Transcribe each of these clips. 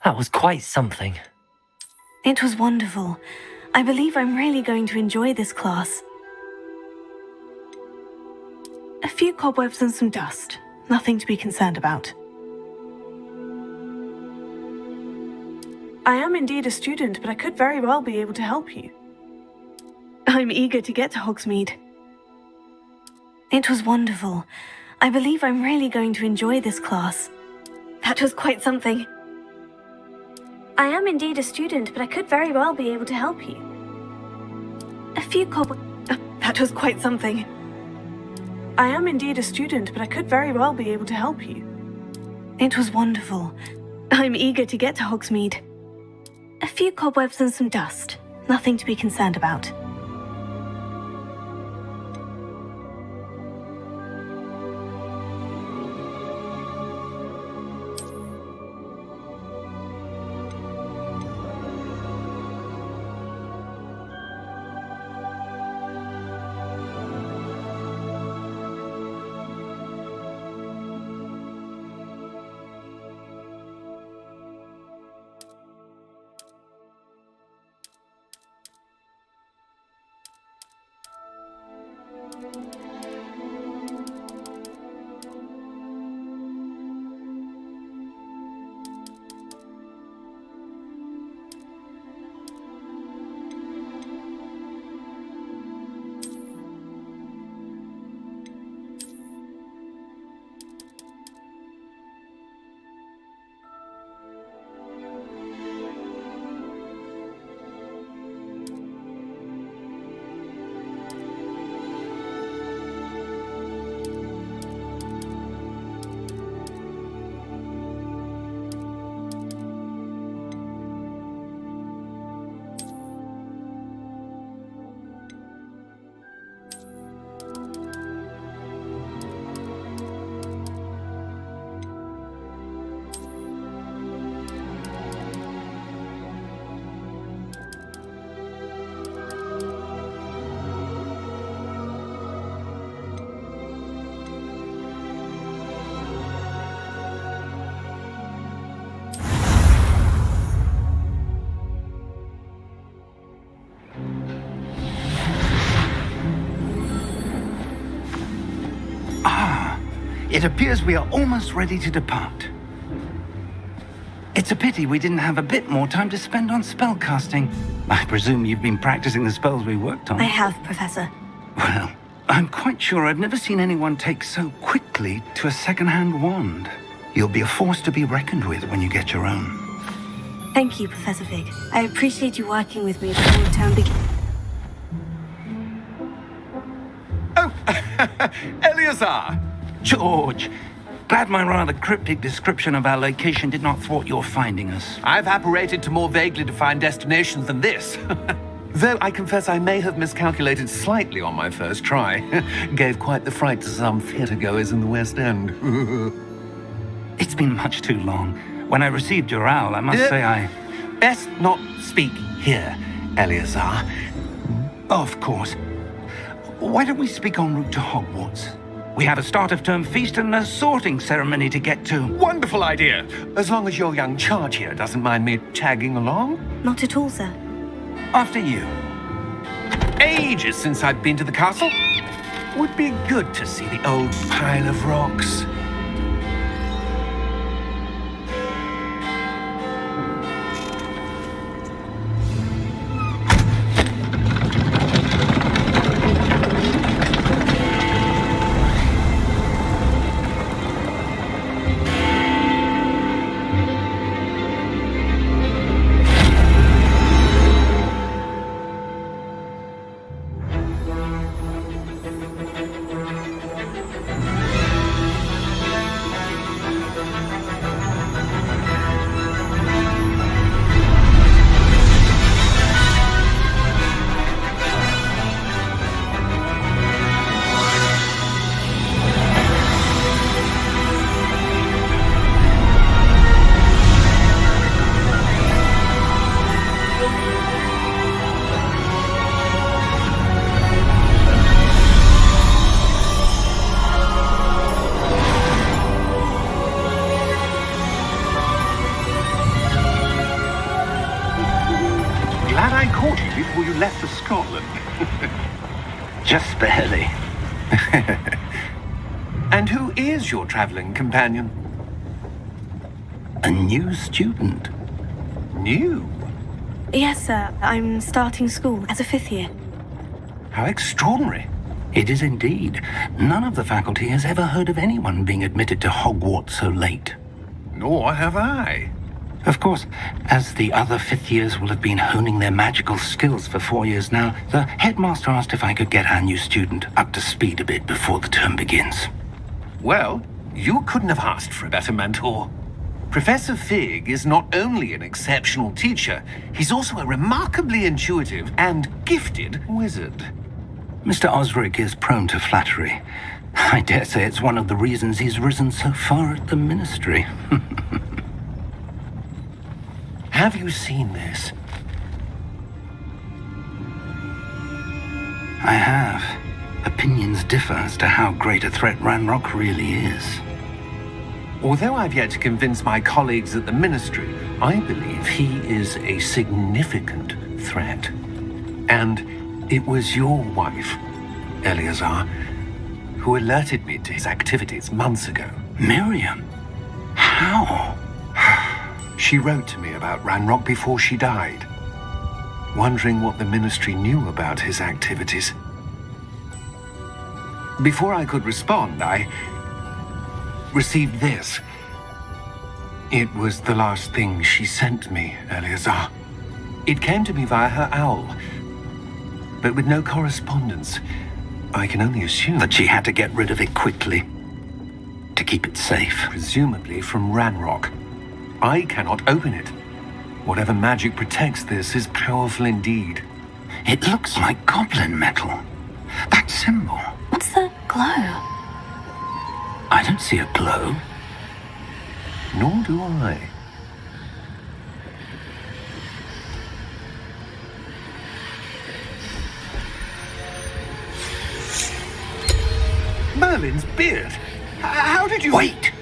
That was quite something. It was wonderful. I believe I'm really going to enjoy this class. A few cobwebs and some dust. Nothing to be concerned about. I am indeed a student, but I could very well be able to help you. I'm eager to get to Hogsmeade. It was wonderful. I believe I'm really going to enjoy this class. That was quite something. I am indeed a student, but I could very well be able to help you. A few that was quite something. I am indeed a student, but I could very well be able to help you. It was wonderful. I'm eager to get to Hogsmeade. A few cobwebs and some dust. Nothing to be concerned about. It appears we are almost ready to depart. It's a pity we didn't have a bit more time to spend on spellcasting. I presume you've been practicing the spells we worked on. I have, Professor. Well, I'm quite sure I've never seen anyone take so quickly to a second-hand wand. You'll be a force to be reckoned with when you get your own. Thank you, Professor Fig. I appreciate you working with me before the term begins. Oh, Eleazar! George, glad my rather cryptic description of our location did not thwart your finding us. I've apparated to more vaguely defined destinations than this. Though I confess I may have miscalculated slightly on my first try. Gave quite the fright to some theatre-goers in the West End. It's been much too long. When I received your owl, I must say I... Best not speak here, Eleazar. Of course. Why don't we speak en route to Hogwarts? We have a start-of-term feast and a sorting ceremony to get to. Wonderful idea! As long as your young charge here doesn't mind me tagging along. Not at all, sir. After you. Ages since I've been to the castle. Would be good to see the old pile of rocks. left for Scotland. Just barely. And who is your traveling companion? A new student. New? Yes, sir. I'm starting school as a 5th year. How extraordinary. It is indeed. None of the faculty has ever heard of anyone being admitted to Hogwarts so late. Nor have I. Of course, as the other 5th years will have been honing their magical skills for 4 years now, the headmaster asked if I could get our new student up to speed a bit before the term begins. Well, you couldn't have asked for a better mentor. Professor Fig is not only an exceptional teacher, he's also a remarkably intuitive and gifted wizard. Mr. Osric is prone to flattery. I dare say it's one of the reasons he's risen so far at the ministry. Have you seen this? I have. Opinions differ as to how great a threat Ranrock really is. Although I've yet to convince my colleagues at the Ministry, I believe he is a significant threat. And it was your wife, Eleazar, who alerted me to his activities months ago. Miriam? How? She wrote to me about Ranrock before she died, wondering what the Ministry knew about his activities. Before I could respond, I received this. It was the last thing she sent me, Eleazar. It came to me via her owl, but with no correspondence. I can only assume That she had to get rid of it quickly to keep it safe. presumably from Ranrock. I cannot open it. Whatever magic protects this is powerful indeed. It looks like goblin metal. That symbol. What's the glow? I don't see a glow. Nor do I. Merlin's beard. How did you... Wait!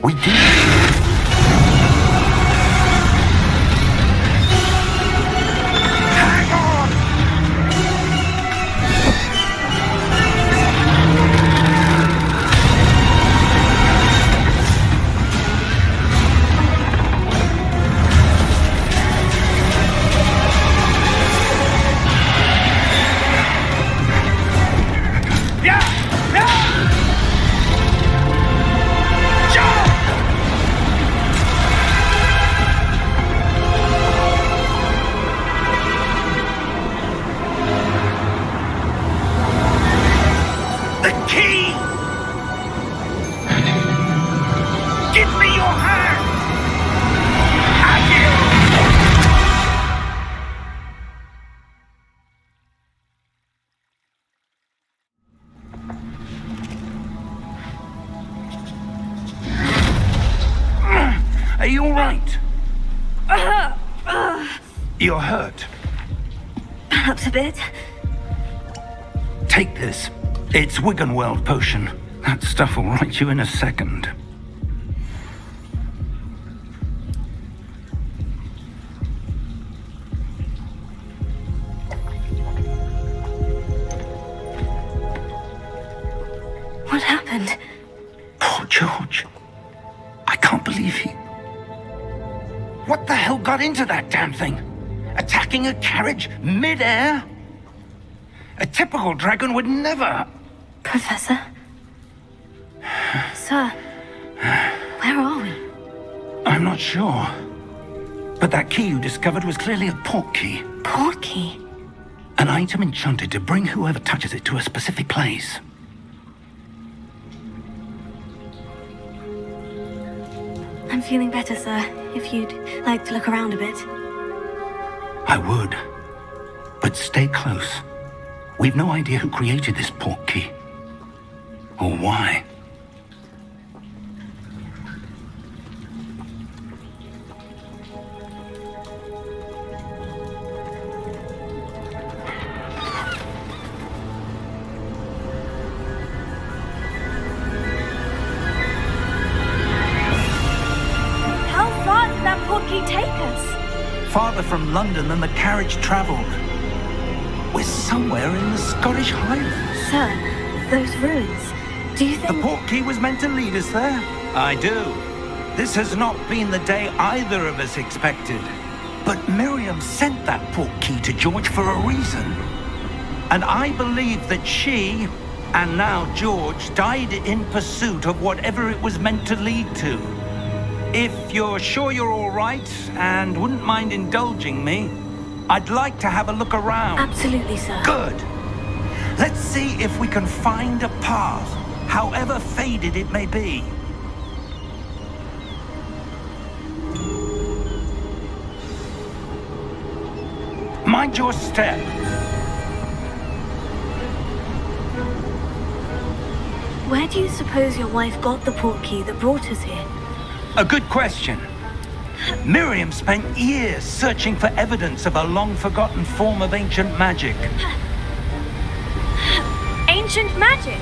We did. Hang on! Are you all right? You're hurt. Perhaps a bit. Take this. It's Wiggenweld potion. That stuff will right you in a second. What happened? Poor George. I can't believe he... What the hell got into that damn thing? Attacking a carriage mid-air? A typical dragon would never... Professor? Sir, where are we? I'm not sure. But that key you discovered was clearly a port key. Port key? An item enchanted to bring whoever touches it to a specific place. I'm feeling better, sir. If you'd like to look around a bit. I would. But stay close. We've no idea who created this port key. Or why. How far did that port key take us? Far farther from London than the carriage travelled. We're somewhere in the Scottish Highlands. Sir, those ruins. Do you The think... portkey was meant to lead us there? I do. This has not been the day either of us expected. But Miriam sent that portkey to George for a reason. And I believe that she, and now George, died in pursuit of whatever it was meant to lead to. If you're sure you're all right and wouldn't mind indulging me, I'd like to have a look around. Absolutely, sir. Good. Let's see if we can find a path, however faded it may be. Mind your step. Where do you suppose your wife got the portkey that brought us here? A good question. Miriam spent years searching for evidence of a long-forgotten form of ancient magic. Ancient magic?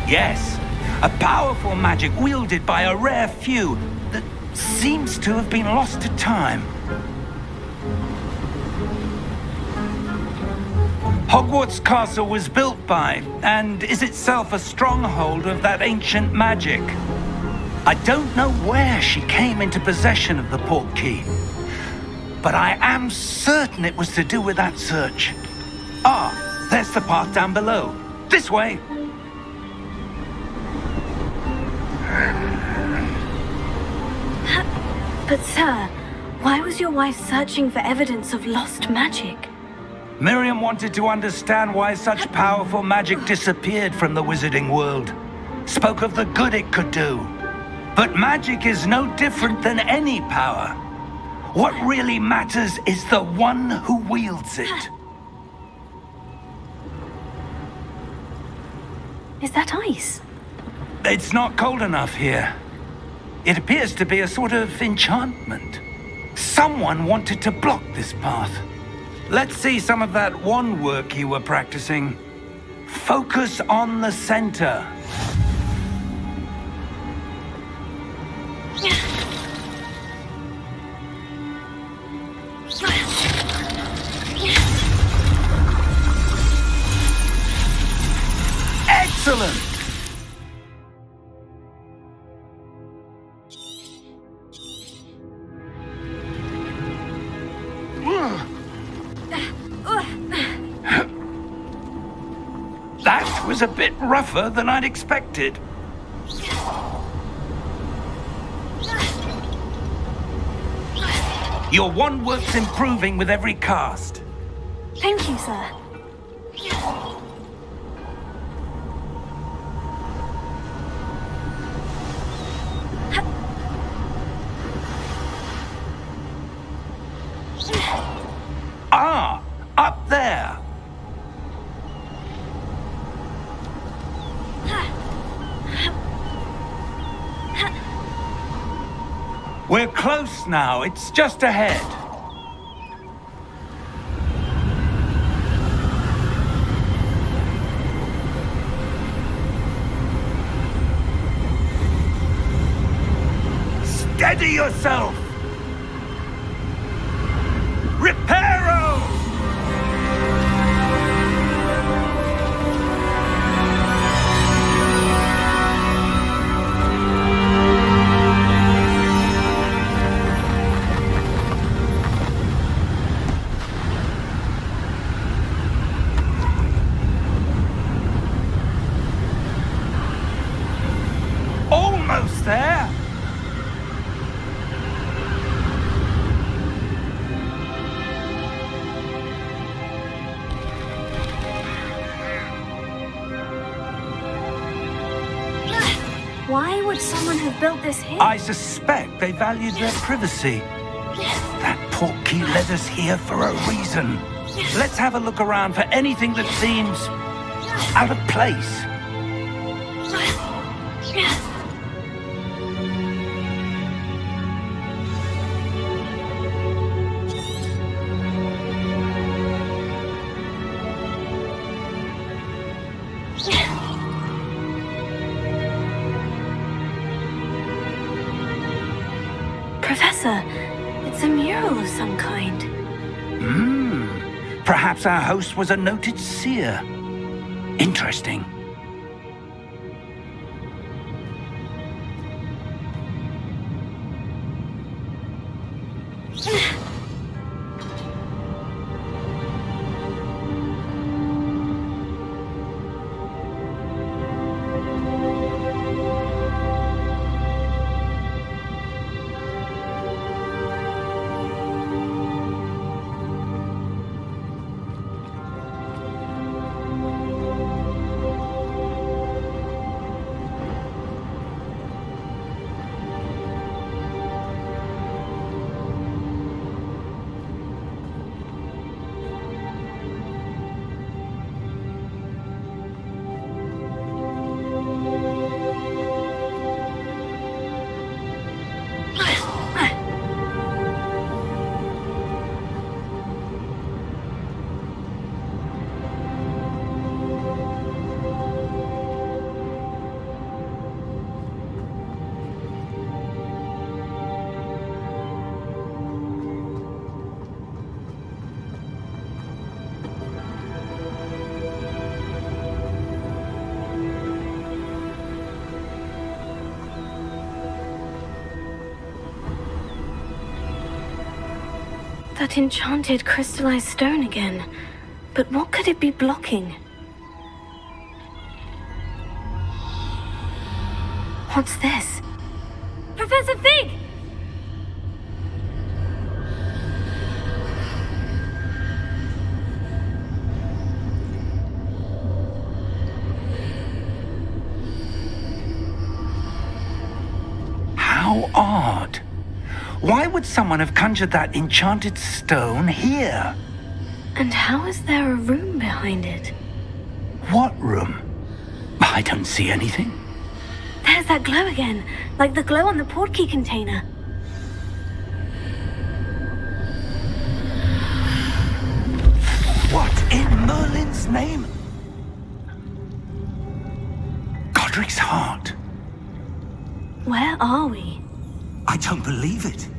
Yes, a powerful magic wielded by a rare few that seems to have been lost to time. Hogwarts Castle was built by, and is itself a stronghold of that ancient magic. I don't know where she came into possession of the portkey, but I am certain it was to do with that search. Ah, there's the path down below. This way. But sir, why was your wife searching for evidence of lost magic? Miriam wanted to understand why such powerful magic disappeared from the wizarding world. Spoke of the good it could do. But magic is no different than any power. What really matters is the one who wields it. Is that ice? It's not cold enough here. It appears to be a sort of enchantment. Someone wanted to block this path. Let's see some of that wand work you were practicing. Focus on the center. Excellent! That was a bit rougher than I'd expected. Your wand work's improving with every cast. Thank you, sir. Ah, up there. We're close now. It's just ahead. Steady yourself. Reparo! Almost there. Why would someone have built this here? I suspect they valued their privacy. That portkey led us here for a reason. Let's have a look around for anything that seems out of place. Professor, it It's a mural of some kind. Perhaps our host was a noted seer. Interesting. That enchanted crystallized stone again. But what could it be blocking? What's this? Professor Fig! How odd. Why would someone have conjured that enchanted stone here? And how is there a room behind it? What room? I don't see anything. There's that glow again, like the glow on the portkey container. What in Merlin's name? Godric's heart. Where are we? I don't believe it.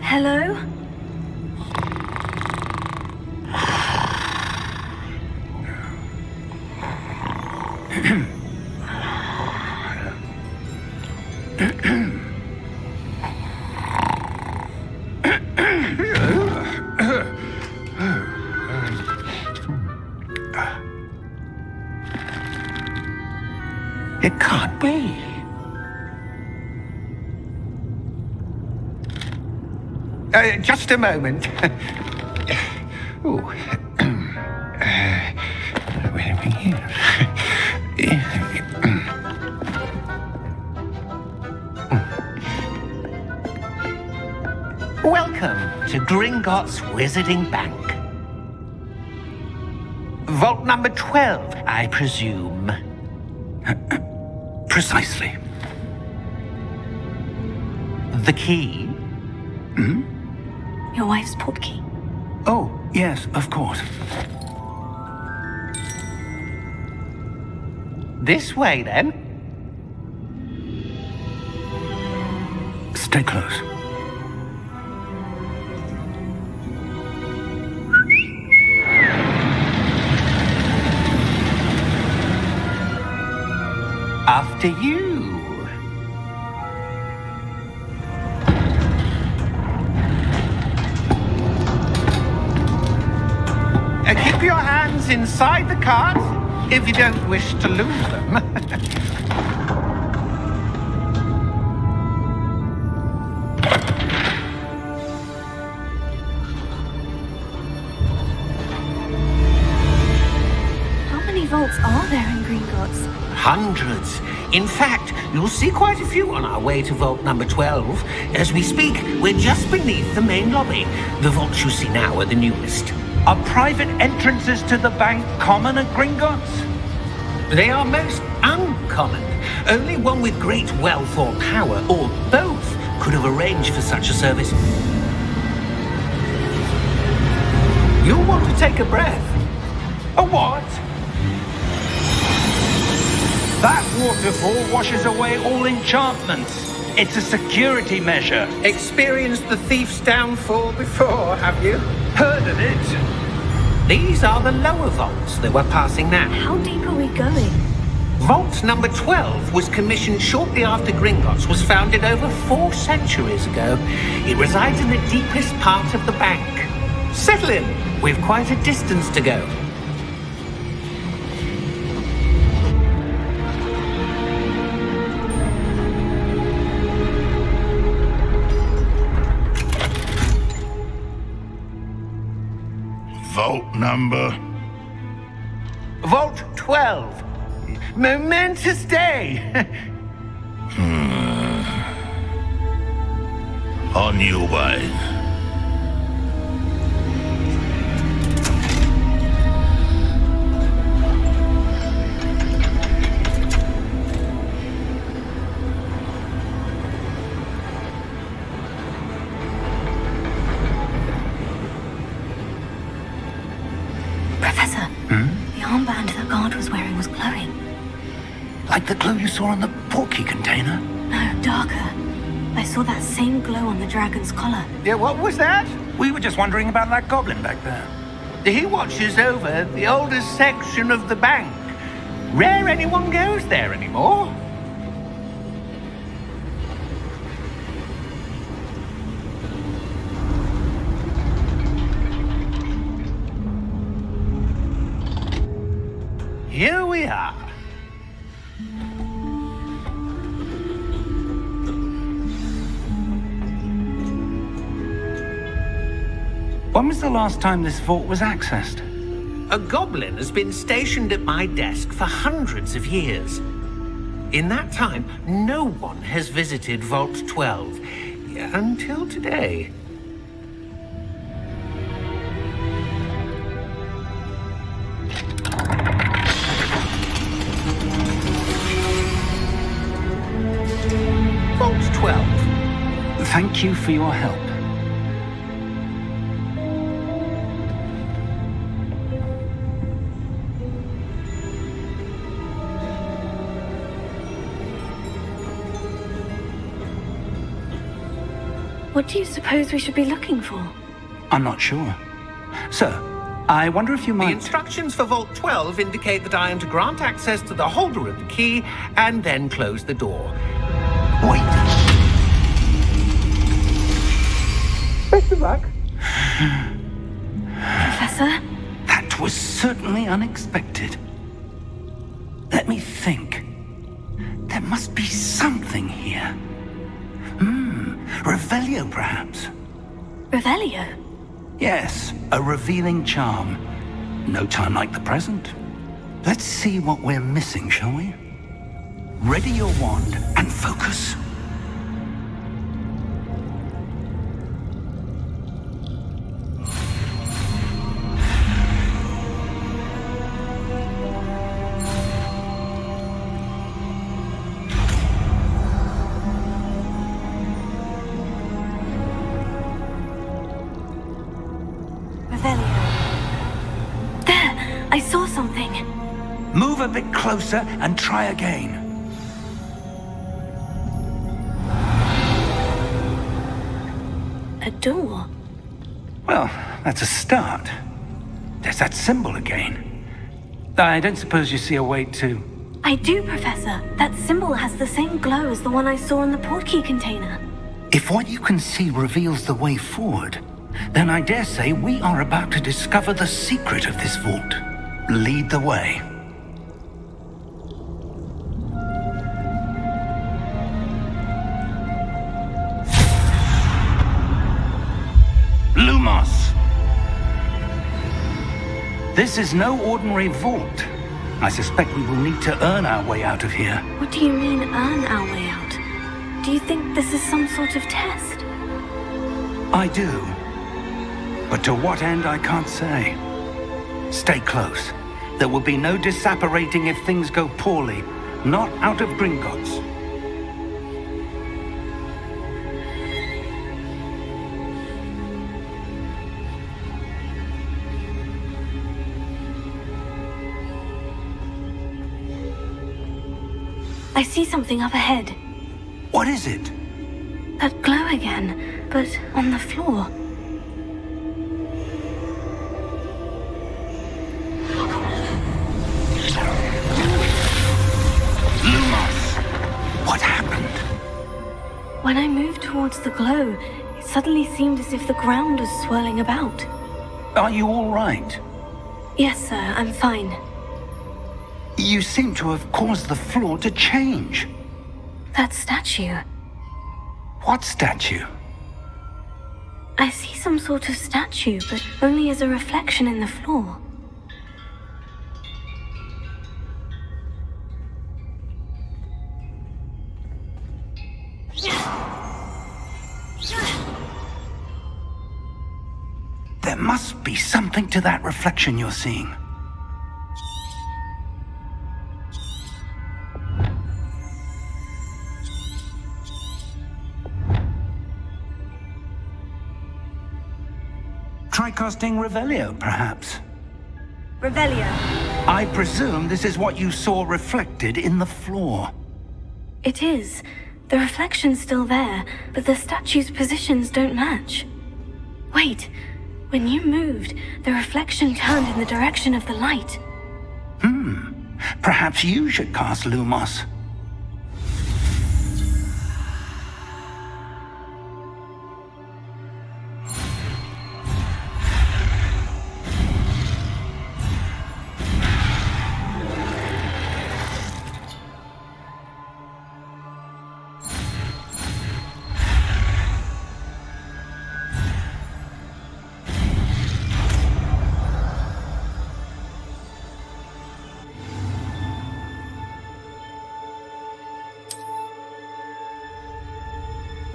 Hello? It can't be. Just a moment. Oh. Where are we here? Welcome to Gringotts Wizarding Bank. Vault number 12, I presume. Precisely. The key? Your wife's portkey. Oh, yes, of course. This way, then. Stay close. After you. Keep your hands inside the cart if you don't wish to lose them. How many vaults are there in Gringotts? Hundreds. In fact, you'll see quite a few on our way to vault number 12. As we speak, we're just beneath the main lobby. The vaults you see now are the newest. Are private entrances to the bank common at Gringotts? They are most uncommon. Only one with great wealth or power, or both, could have arranged for such a service. You'll want to take a breath. A what? That waterfall washes away all enchantments. It's a security measure. Experienced the thief's downfall before, have you? Heard of it? These are the lower vaults that we're passing now. How deep are we going? Vault number 12 was commissioned shortly after Gringotts was founded over 4 centuries ago. It resides in the deepest part of the bank. Settle in. We've quite a distance to go. Vault number? Vault 12. Momentous day. On your way. Professor, the armband that guard was wearing was glowing. Like the glow you saw on the portkey container? No, darker. I saw that same glow on the dragon's collar. Yeah, what was that? We were just wondering about that goblin back there. He watches over the oldest section of the bank. Rare anyone goes there anymore. Here we are. When was the last time this vault was accessed? A goblin has been stationed at my desk for hundreds of years. In that time, no one has visited Vault 12 until today. Vault 12. Thank you for your help. What do you suppose we should be looking for? I'm not sure. Sir, I wonder if you The might... instructions for Vault 12 indicate that I am to grant access to the holder of the key and then close the door. Wait! Best of luck. Professor? That was certainly unexpected. Let me think. There must be something here. Revelio, perhaps? Revelio? Yes, a revealing charm. No time like the present. Let's see what we're missing, shall we? Ready your wand and focus. There! I saw something. Move a bit closer and try again. A door. Well, that's a start. There's that symbol again. I don't suppose you see a way to... I do, Professor. That symbol has the same glow as the one I saw in the portkey container. If what you can see reveals the way forward, then I dare say we are about to discover the secret of this vault. Lead the way. Lumos! This is no ordinary vault. I suspect we will need to earn our way out of here. What do you mean, earn our way out? Do you think this is some sort of test? I do. But to what end, I can't say. Stay close. There will be no disapparating if things go poorly. Not out of Gringotts. I see something up ahead. What is it? That glow again, but on the floor. Lumos! What happened? When I moved towards the glow, it suddenly seemed as if the ground was swirling about. Are you all right? Yes, sir, I'm fine. You seem to have caused the floor to change. That statue. What statue? I see some sort of statue, but only as a reflection in the floor. There must be something to that reflection you're seeing. Try casting Revelio, perhaps. Revelio. I presume this is what you saw reflected in the floor. It is. The reflection's still there, but the statue's positions don't match. Wait. When you moved, the reflection turned in the direction of the light. Perhaps you should cast Lumos.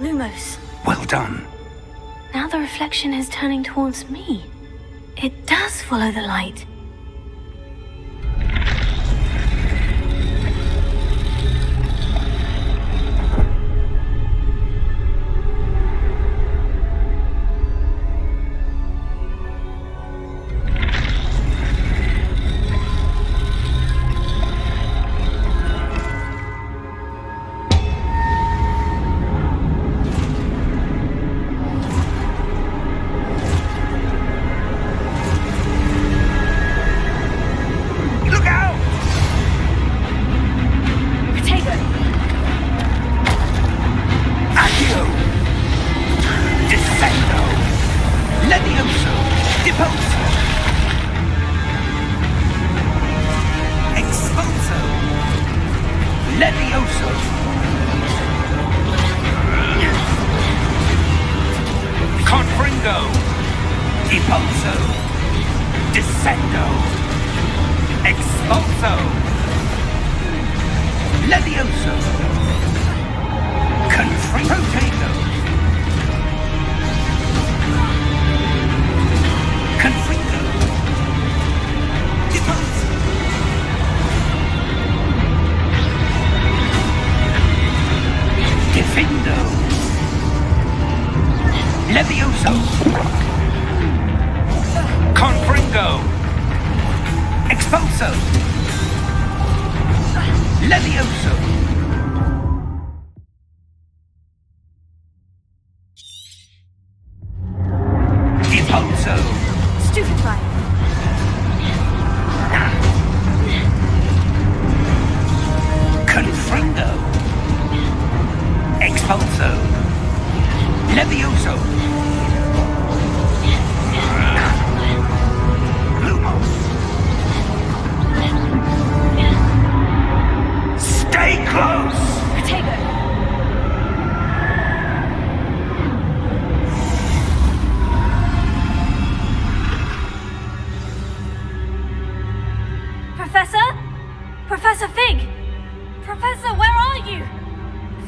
Lumos. Well done. Now the reflection is turning towards me. It does follow the light.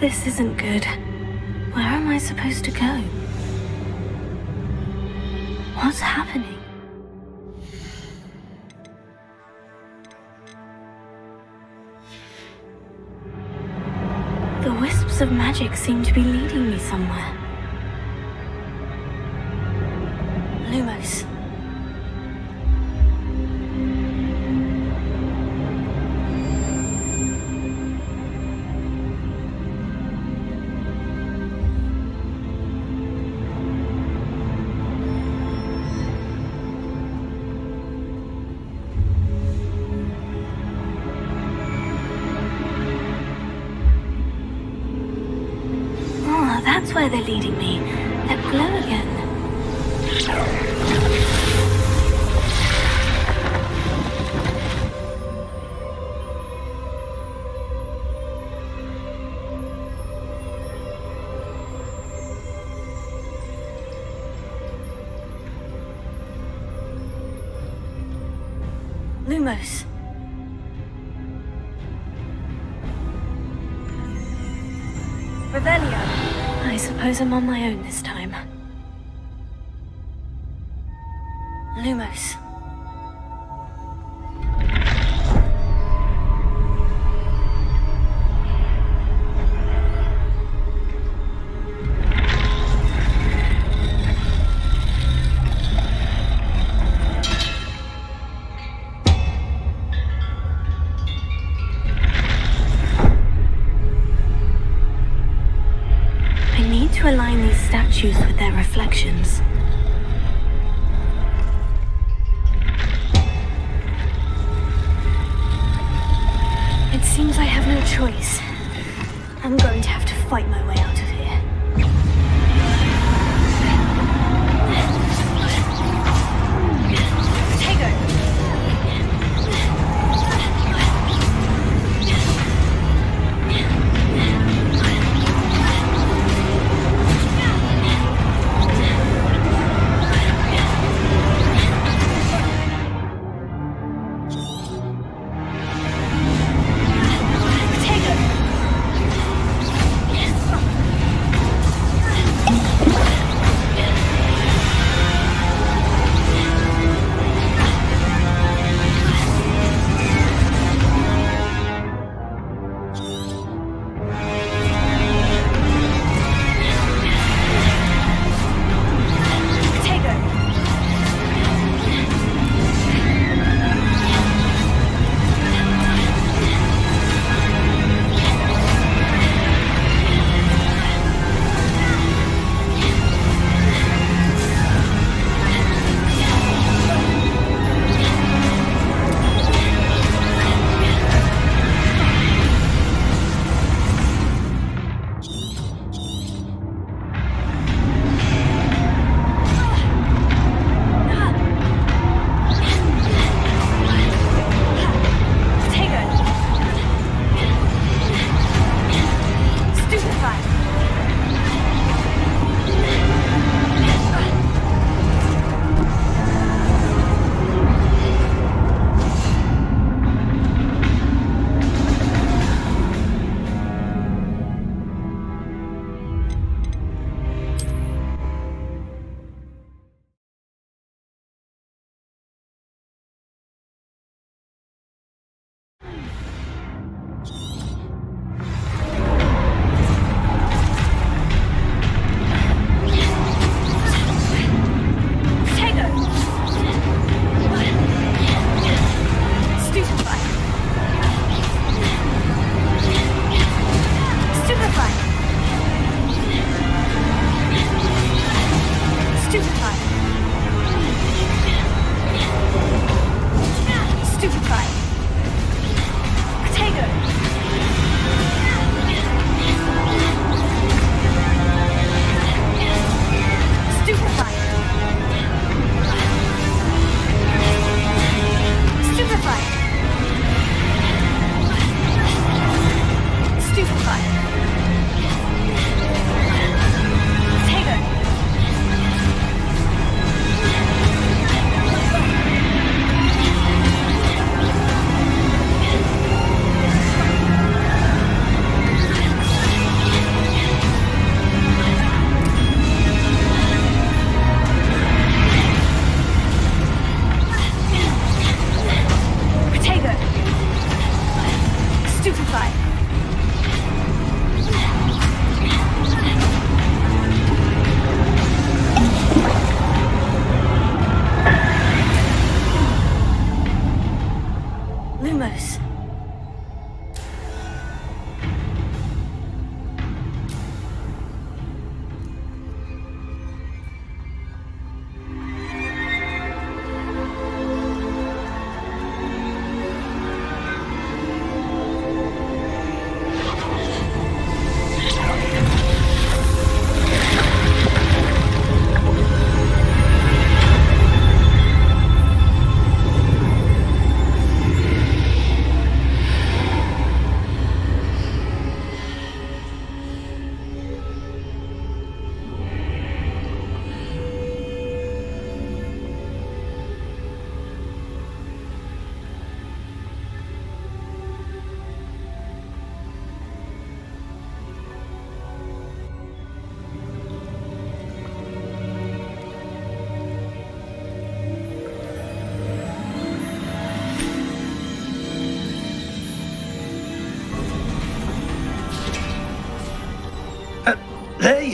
This isn't good. Where am I supposed to go? What's happening? The wisps of magic seem to be leading me somewhere. Lumos. where they're leading me. That glow again. Lumos. Revelio. I suppose I'm on my own this time. Lumos. To align these statues with their reflections. It seems I have no choice. I'm going to have to fight my way out of here.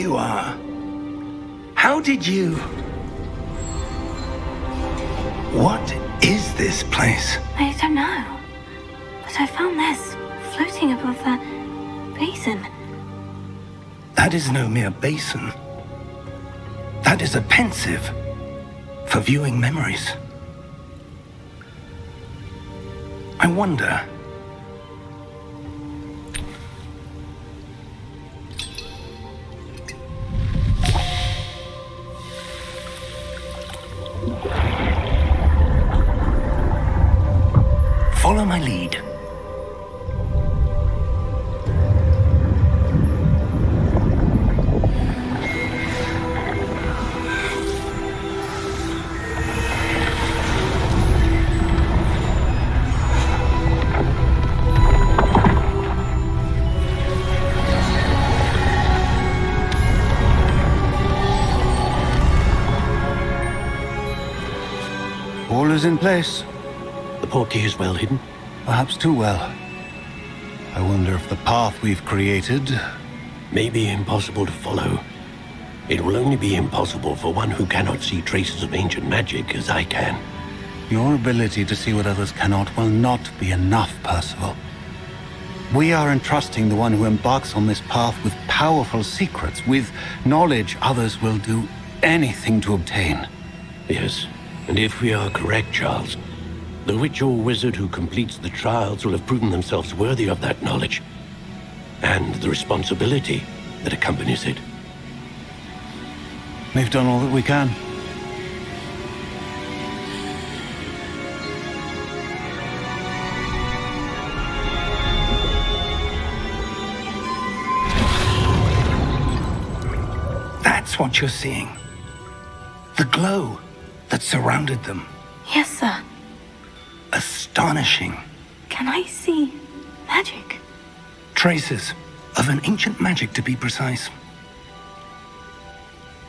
you are. How did you... What is this place? I don't know. But I found this floating above that basin. That is no mere basin. That is a pensive for viewing memories. I wonder... Follow my lead. All is in place. The portkey is well hidden. Perhaps too well. I wonder if the path we've created... May be impossible to follow. It will only be impossible for one who cannot see traces of ancient magic as I can. Your ability to see what others cannot will not be enough, Percival. We are entrusting the one who embarks on this path with powerful secrets, with knowledge others will do anything to obtain. Yes, and if we are correct, Charles, the witch or wizard who completes the trials will have proven themselves worthy of that knowledge, and the responsibility that accompanies it. We've done all that we can. That's what you're seeing. The glow that surrounded them. Yes, sir. Astonishing. Can I see magic? Traces of an ancient magic, to be precise.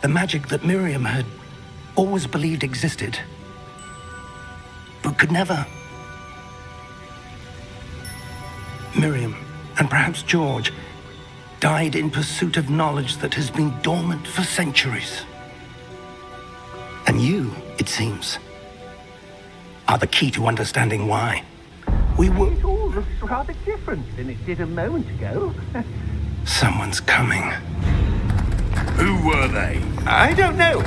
The magic that Miriam had always believed existed, but could never. Miriam, and perhaps George, died in pursuit of knowledge that has been dormant for centuries. And you, it seems, are the key to understanding why. We were... It all looks rather different than it did a moment ago. Someone's coming. Who were they? I don't know.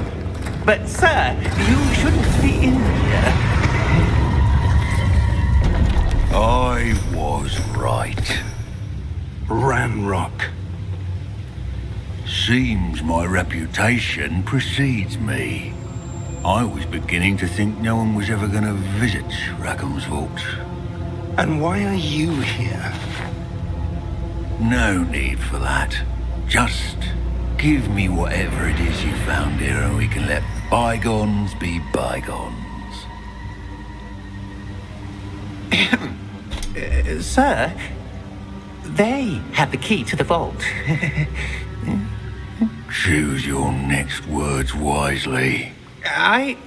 But, sir, you shouldn't be in here. I was right. Ranrock. Seems my reputation precedes me. I was beginning to think no one was ever going to visit Rackham's vault. And why are you here? No need for that. Just give me whatever it is you found here and we can let bygones be bygones. Sir, they had the key to the vault. Choose your next words wisely. I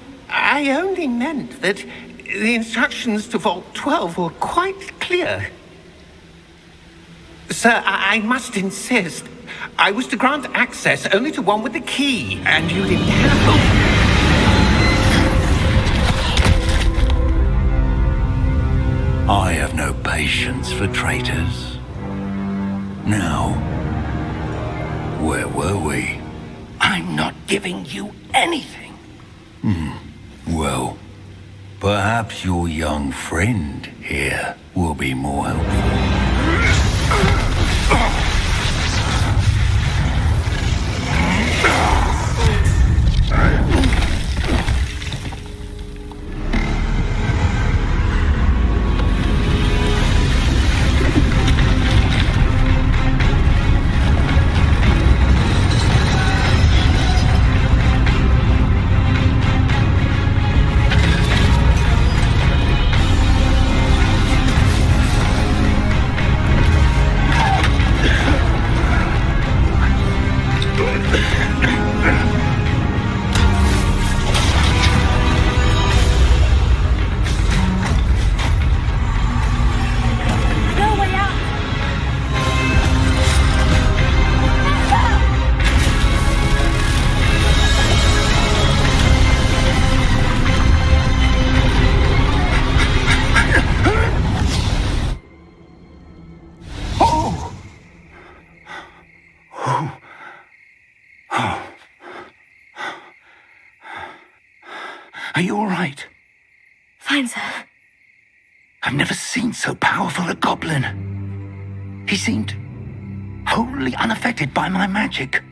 only meant that the instructions to Vault 12 were quite clear. Sir, I must insist. I was to grant access only to one with the key, and you didn't have I have no patience for traitors. Now, where were we? I'm not giving you anything. Well, perhaps your young friend here will be more helpful. Are you all right? Fine, sir. I've never seen so powerful a goblin. He seemed wholly unaffected by my magic.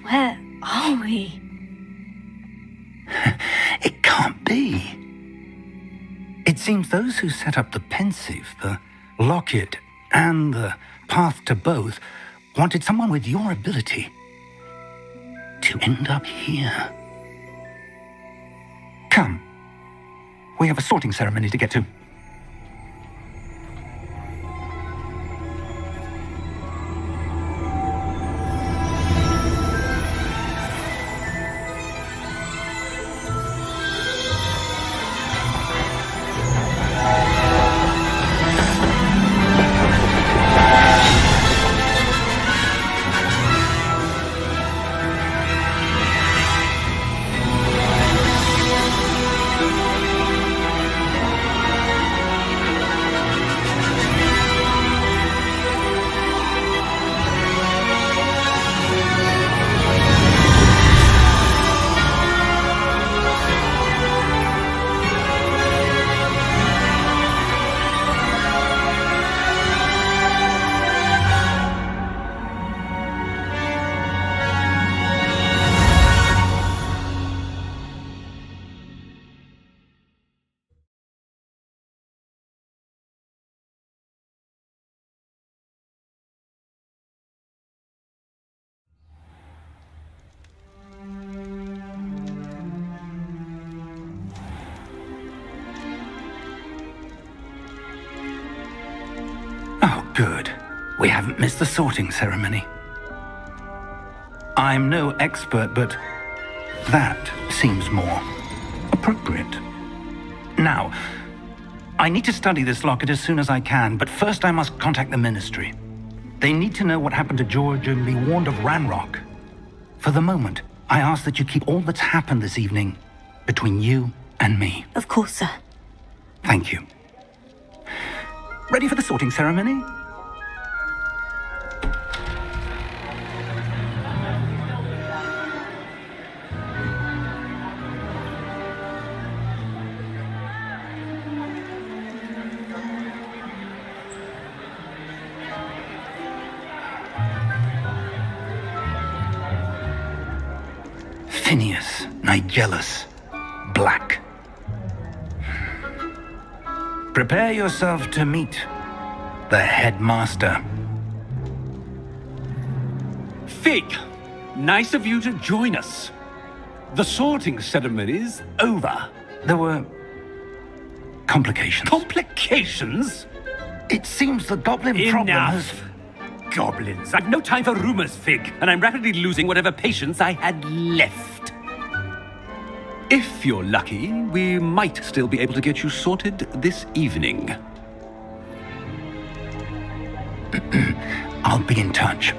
Where are we? It can't be. It seems those who set up the pensive, the locket, and the path to both wanted someone with your ability to end up here. Come. We have a sorting ceremony to get to. Oh, good. We haven't missed the sorting ceremony. I'm no expert, but that seems more appropriate. Now, I need to study this locket as soon as I can, but first I must contact the Ministry. They need to know what happened to George and be warned of Ranrock. For the moment, I ask that you keep all that's happened this evening between you and me. Of course, sir. Thank you. Ready for the sorting ceremony? Phineas, Nigellus, Black. Prepare yourself to meet the headmaster. Fig, nice of you to join us. The sorting ceremony's over. There were complications. Complications? It seems the goblin problem has... Enough! Goblins. I've no time for rumors, Fig, and I'm rapidly losing whatever patience I had left. If you're lucky, we might still be able to get you sorted this evening. I'll be in touch.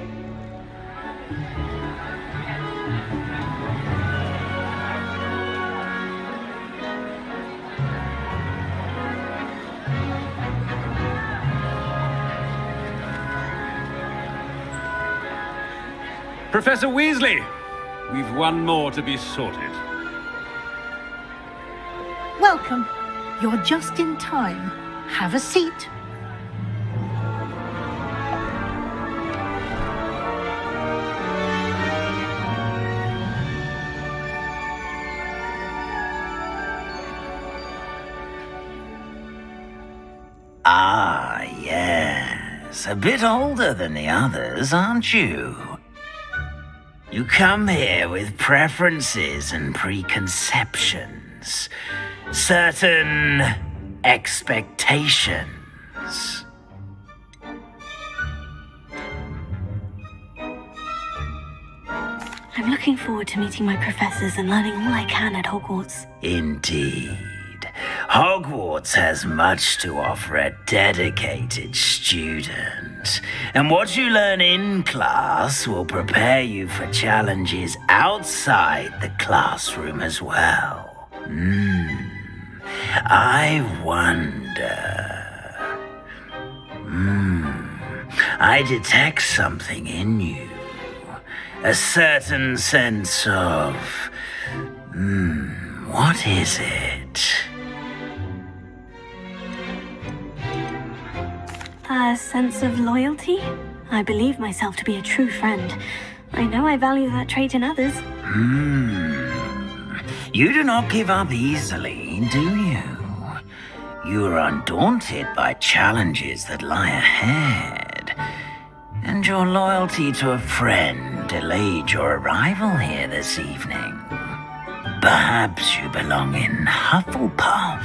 Professor Weasley, we've one more to be sorted. Welcome. You're just in time. Have a seat. Ah, yes. A bit older than the others, aren't you? You come here with preferences and preconceptions. Certain expectations. I'm looking forward to meeting my professors and learning all I can at Hogwarts. Indeed. Hogwarts has much to offer a dedicated student. And what you learn in class will prepare you for challenges outside the classroom as well. I wonder... I detect something in you. A certain sense of... What is it? A sense of loyalty? I believe myself to be a true friend. I know I value that trait in others. You do not give up easily, do you? You are undaunted by challenges that lie ahead. And your loyalty to a friend delayed your arrival here this evening. Perhaps you belong in Hufflepuff.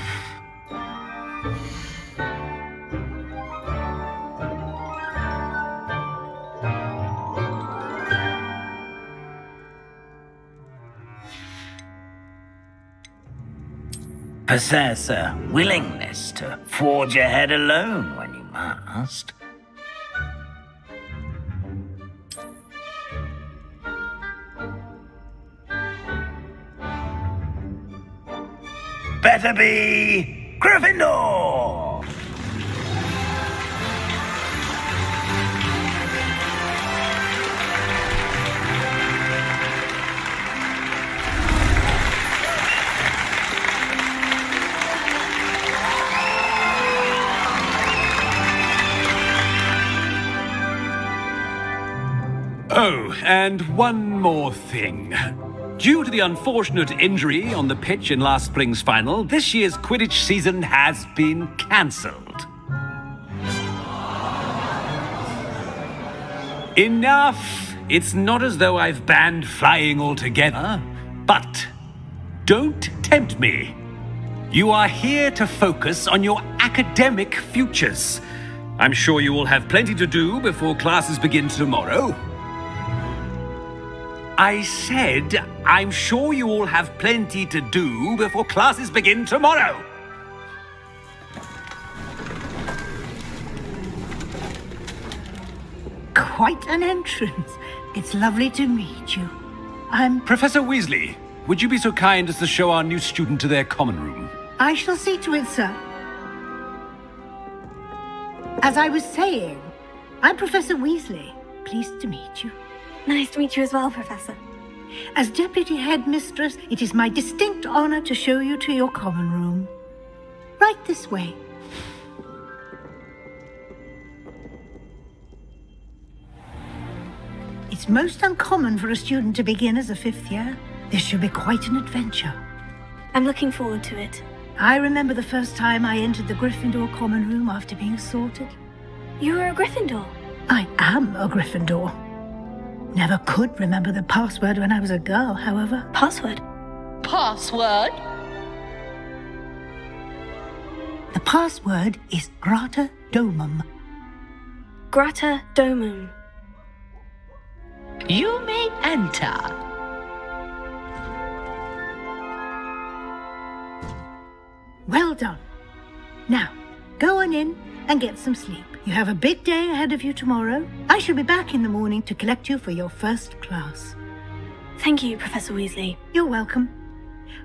Possess a willingness to forge ahead alone when you must. Better be Gryffindor! Oh, and one more thing. Due to the unfortunate injury on the pitch in last spring's final, this year's Quidditch season has been cancelled. Enough! It's not as though I've banned flying altogether, but don't tempt me. You are here to focus on your academic futures. I'm sure you will have plenty to do before classes begin tomorrow. I said, I'm sure you all have plenty to do before classes begin tomorrow. Quite an entrance. It's lovely to meet you. Professor Weasley, would you be so kind as to show our new student to their common room? I shall see to it, sir. As I was saying, I'm Professor Weasley. Pleased to meet you. Nice to meet you as well, Professor. As Deputy Headmistress, it is my distinct honor to show you to your common room. Right this way. It's most uncommon for a student to begin as a fifth year. This should be quite an adventure. I'm looking forward to it. I remember the first time I entered the Gryffindor common room after being sorted. You were a Gryffindor? I am a Gryffindor. Never could remember the password when I was a girl, however. Password? Password? The password is Grata Domum. Grata Domum. You may enter. Well done. Now, go on in and get some sleep. You have a big day ahead of you tomorrow. I shall be back in the morning to collect you for your first class. Thank you, Professor Weasley. You're welcome.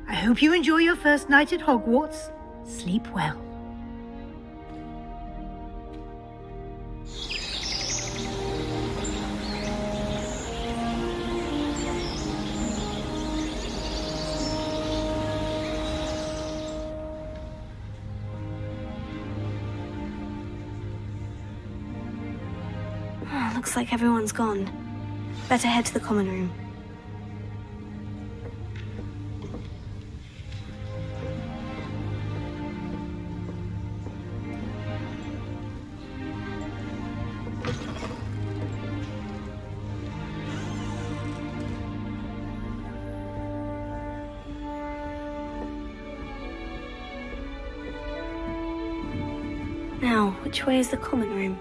I hope you enjoy your first night at Hogwarts. Sleep well. Looks like everyone's gone. Better head to the common room. Now, which way is the common room?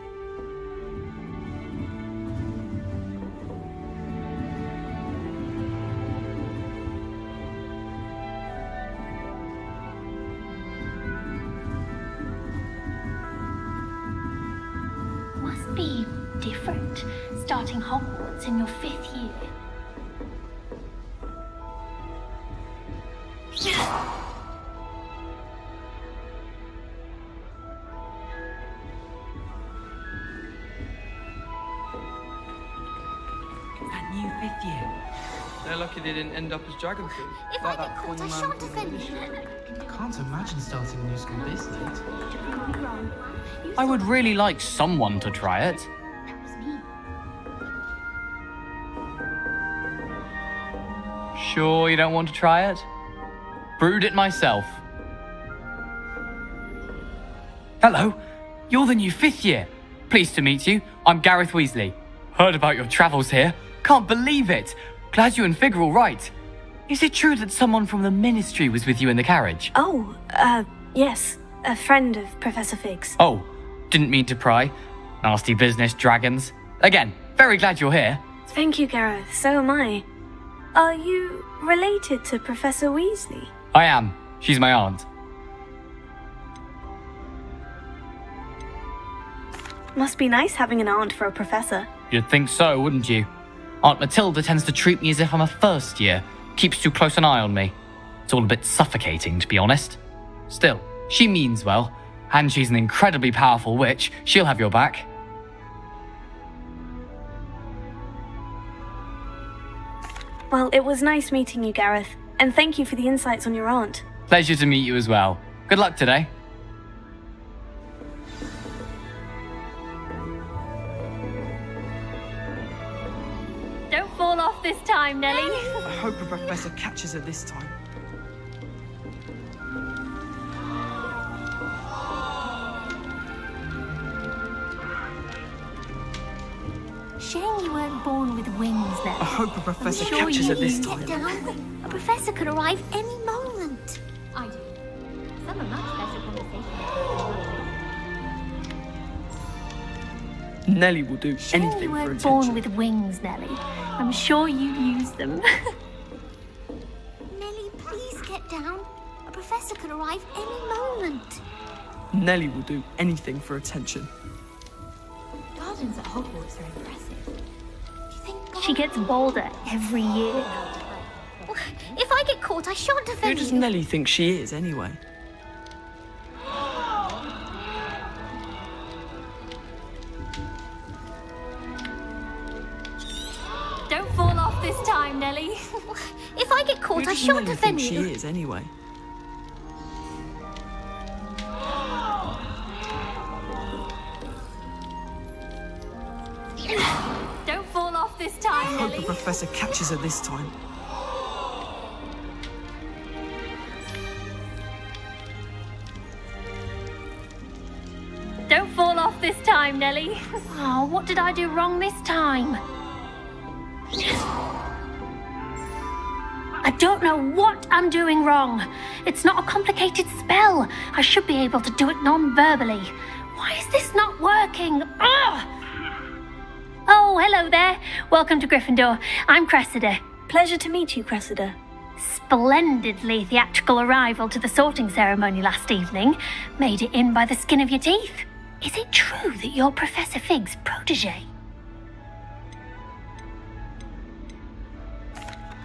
Must be different, starting Hogwarts in your 5th year. That new 5th year. They're lucky they didn't end up as dragon thieves. If Like I that get caught, poor I man shan't from the defend ministry. you. I can't imagine starting a new school this late. Don't be wrong. You I would thought really like someone to try it. that was me. Sure you don't want to try it? Brewed it myself. Hello, you're the new 5th year. Pleased to meet you. I'm Gareth Weasley. Heard about your travels here. Can't believe it. Glad you and Fig are all right. Is it true that someone from the Ministry was with you in the carriage? Oh, yes. A friend of Professor Fig's. Oh, didn't mean to pry. Nasty business, dragons. Again, very glad you're here. Thank you, Gareth. So am I. Are you related to Professor Weasley? I am. She's my aunt. Must be nice having an aunt for a professor. You'd think so, wouldn't you? Aunt Matilda tends to treat me as if I'm a first year. Keeps too close an eye on me. It's all a bit suffocating, to be honest. Still, she means well, and she's an incredibly powerful witch. She'll have your back. Well, it was nice meeting you, Gareth, and thank you for the insights on your aunt. Pleasure to meet you as well. Good luck today. Don't fall off this time, Nelly. I hope the professor catches her this time. Shame you weren't born with wings, Nelly. I hope the professor I'm sure catches her you this get time. down. A professor could arrive any moment. I do. Some are much better conversations. Nelly will do Shame anything you for weren't attention. born with wings, Nelly. I'm sure you'd use them. Nelly, please get down. A professor could arrive any moment. Nelly will do anything for attention. Gardens at Hogwarts are impressive. She gets bolder every year. If I get caught, I shan't Who defend does you. Nelly think she is, anyway? Don't fall off this time, Nelly. If I get Who caught, I does shan't Nelly defend think you. she is, anyway? Don't fall off this time, I hope Nelly. the professor catches her this time. Don't fall off this time, Nelly. Oh, what did I do wrong this time? I don't know what I'm doing wrong. It's not a complicated spell. I should be able to do it non-verbally. Why is this not working? Ugh! Oh, hello there. Welcome to Gryffindor. I'm Cressida. Pleasure to meet you, Cressida. Splendidly theatrical arrival to the sorting ceremony last evening. Made it in by the skin of your teeth. Is it true that you're Professor Fig's protege?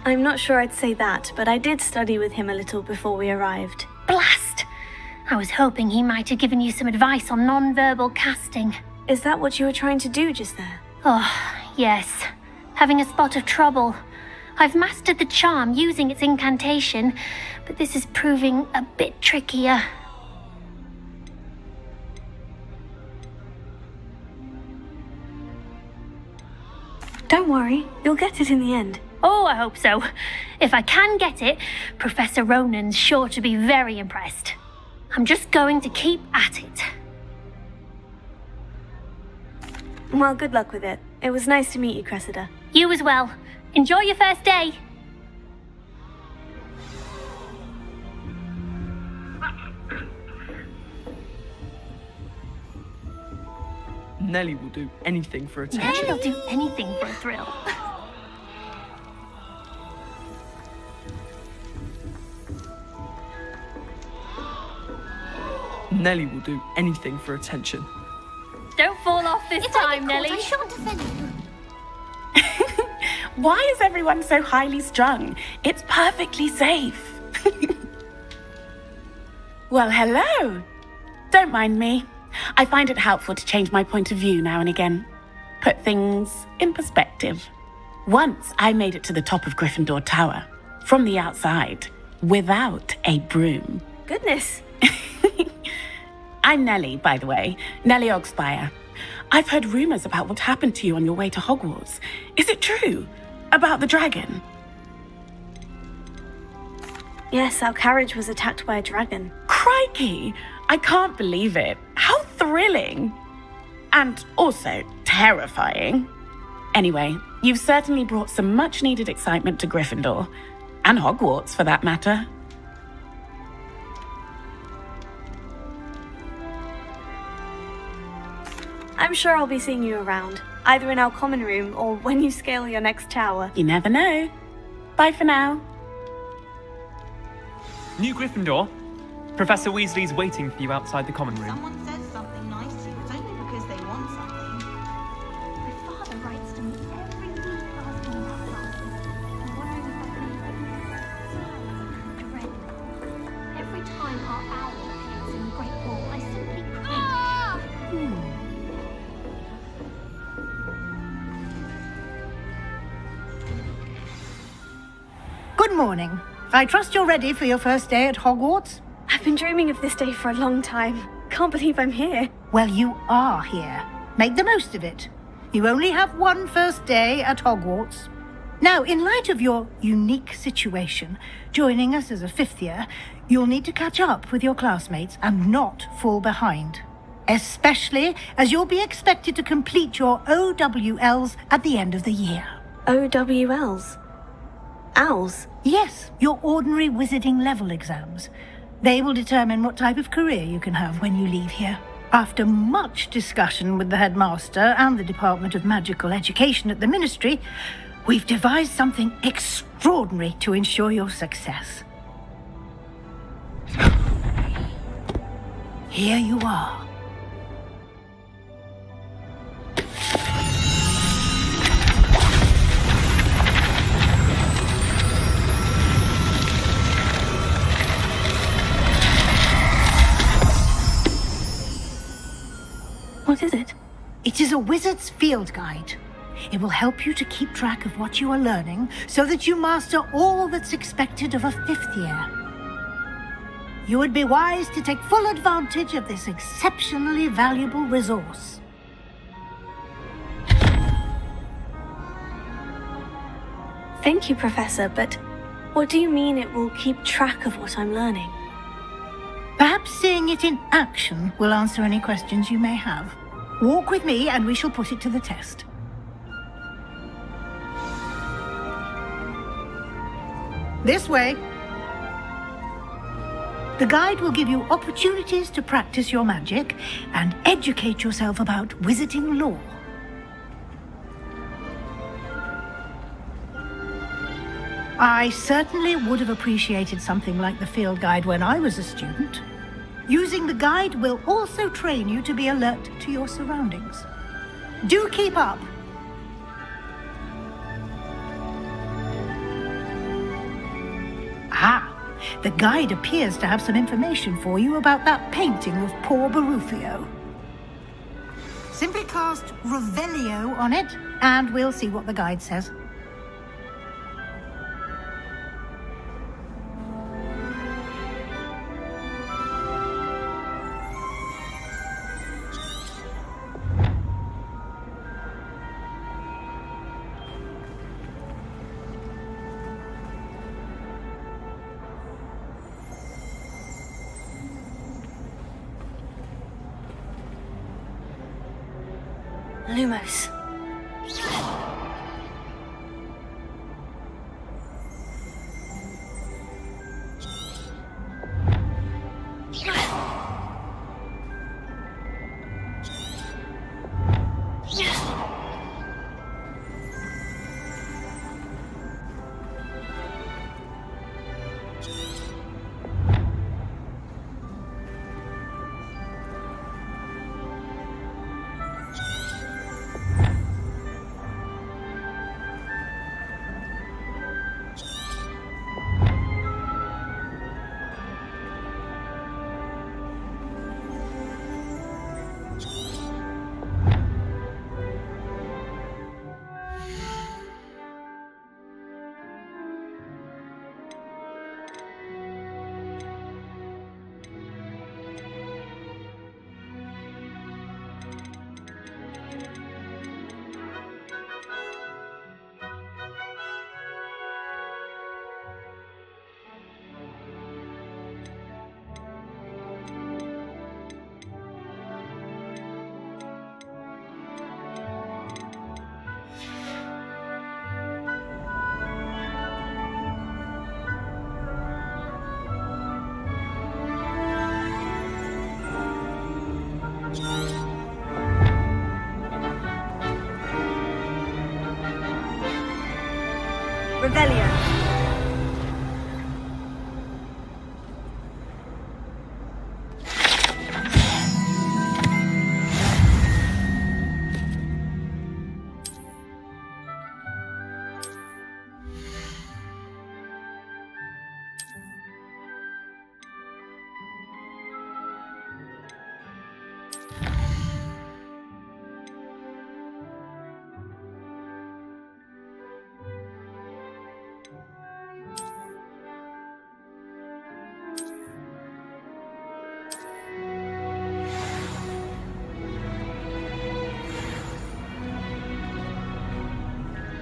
I'm not sure I'd say that, but I did study with him a little before we arrived. Blast! I was hoping he might have given you some advice on non-verbal casting. Is that what you were trying to do just there? Oh, yes. Having a spot of trouble. I've mastered the charm using its incantation, but this is proving a bit trickier. Don't worry, you'll get it in the end. Oh, I hope so. If I can get it, Professor Ronan's sure to be very impressed. I'm just going to keep at it. Well, good luck with it. It was nice to meet you, Cressida. You as well. Enjoy your first day. Nelly will do anything for attention. Nelly'll do anything for a thrill. Nelly will do anything for attention. Don't fall off this time, Nelly. I shan't defend you. Why is everyone so highly strung? It's perfectly safe. Well, hello. Don't mind me. I find it helpful to change my point of view now and again. Put things in perspective. Once I made it to the top of Gryffindor Tower, from the outside, without a broom. Goodness. I'm Nellie, by the way. Nellie Ogspire. I've heard rumors about what happened to you on your way to Hogwarts. Is it true? About the dragon? Yes, our carriage was attacked by a dragon. Crikey! I can't believe it. How thrilling! And also terrifying. Anyway, you've certainly brought some much-needed excitement to Gryffindor. And Hogwarts, for that matter. I'm sure I'll be seeing you around, either in our common room or when you scale your next tower. You never know. Bye for now. New Gryffindor. Professor Weasley's waiting for you outside the common room. Someone says something nice to you, it's only because they want something. My father writes to me every week asking about classes. I'm wondering if that means I dread them. Every time our owl appears in the Great Hall, I simply cringe. Good morning. I trust you're ready for your first day at Hogwarts? I've been dreaming of this day for a long time. Can't believe I'm here. Well, you are here. Make the most of it. You only have one first day at Hogwarts. Now, in light of your unique situation, joining us as a fifth year, you'll need to catch up with your classmates and not fall behind. Especially as you'll be expected to complete your OWLs at the end of the year. OWLs? Owls? Yes, your ordinary wizarding level exams. They will determine what type of career you can have when you leave here. After much discussion with the headmaster and the Department of Magical Education at the Ministry, we've devised something extraordinary to ensure your success. Here you are. What is it? It is a wizard's field guide. It will help you to keep track of what you are learning so that you master all that's expected of a fifth year. You would be wise to take full advantage of this exceptionally valuable resource. Thank you, Professor, but what do you mean it will keep track of what I'm learning? Perhaps seeing it in action will answer any questions you may have. Walk with me and we shall put it to the test. This way. The guide will give you opportunities to practice your magic and educate yourself about wizarding lore. I certainly would have appreciated something like the field guide when I was a student. Using the guide will also train you to be alert to your surroundings. Do keep up. Ah, the guide appears to have some information for you about that painting of poor Barufio. Simply cast Revelio on it, and we'll see what the guide says. Lumos. Revelio.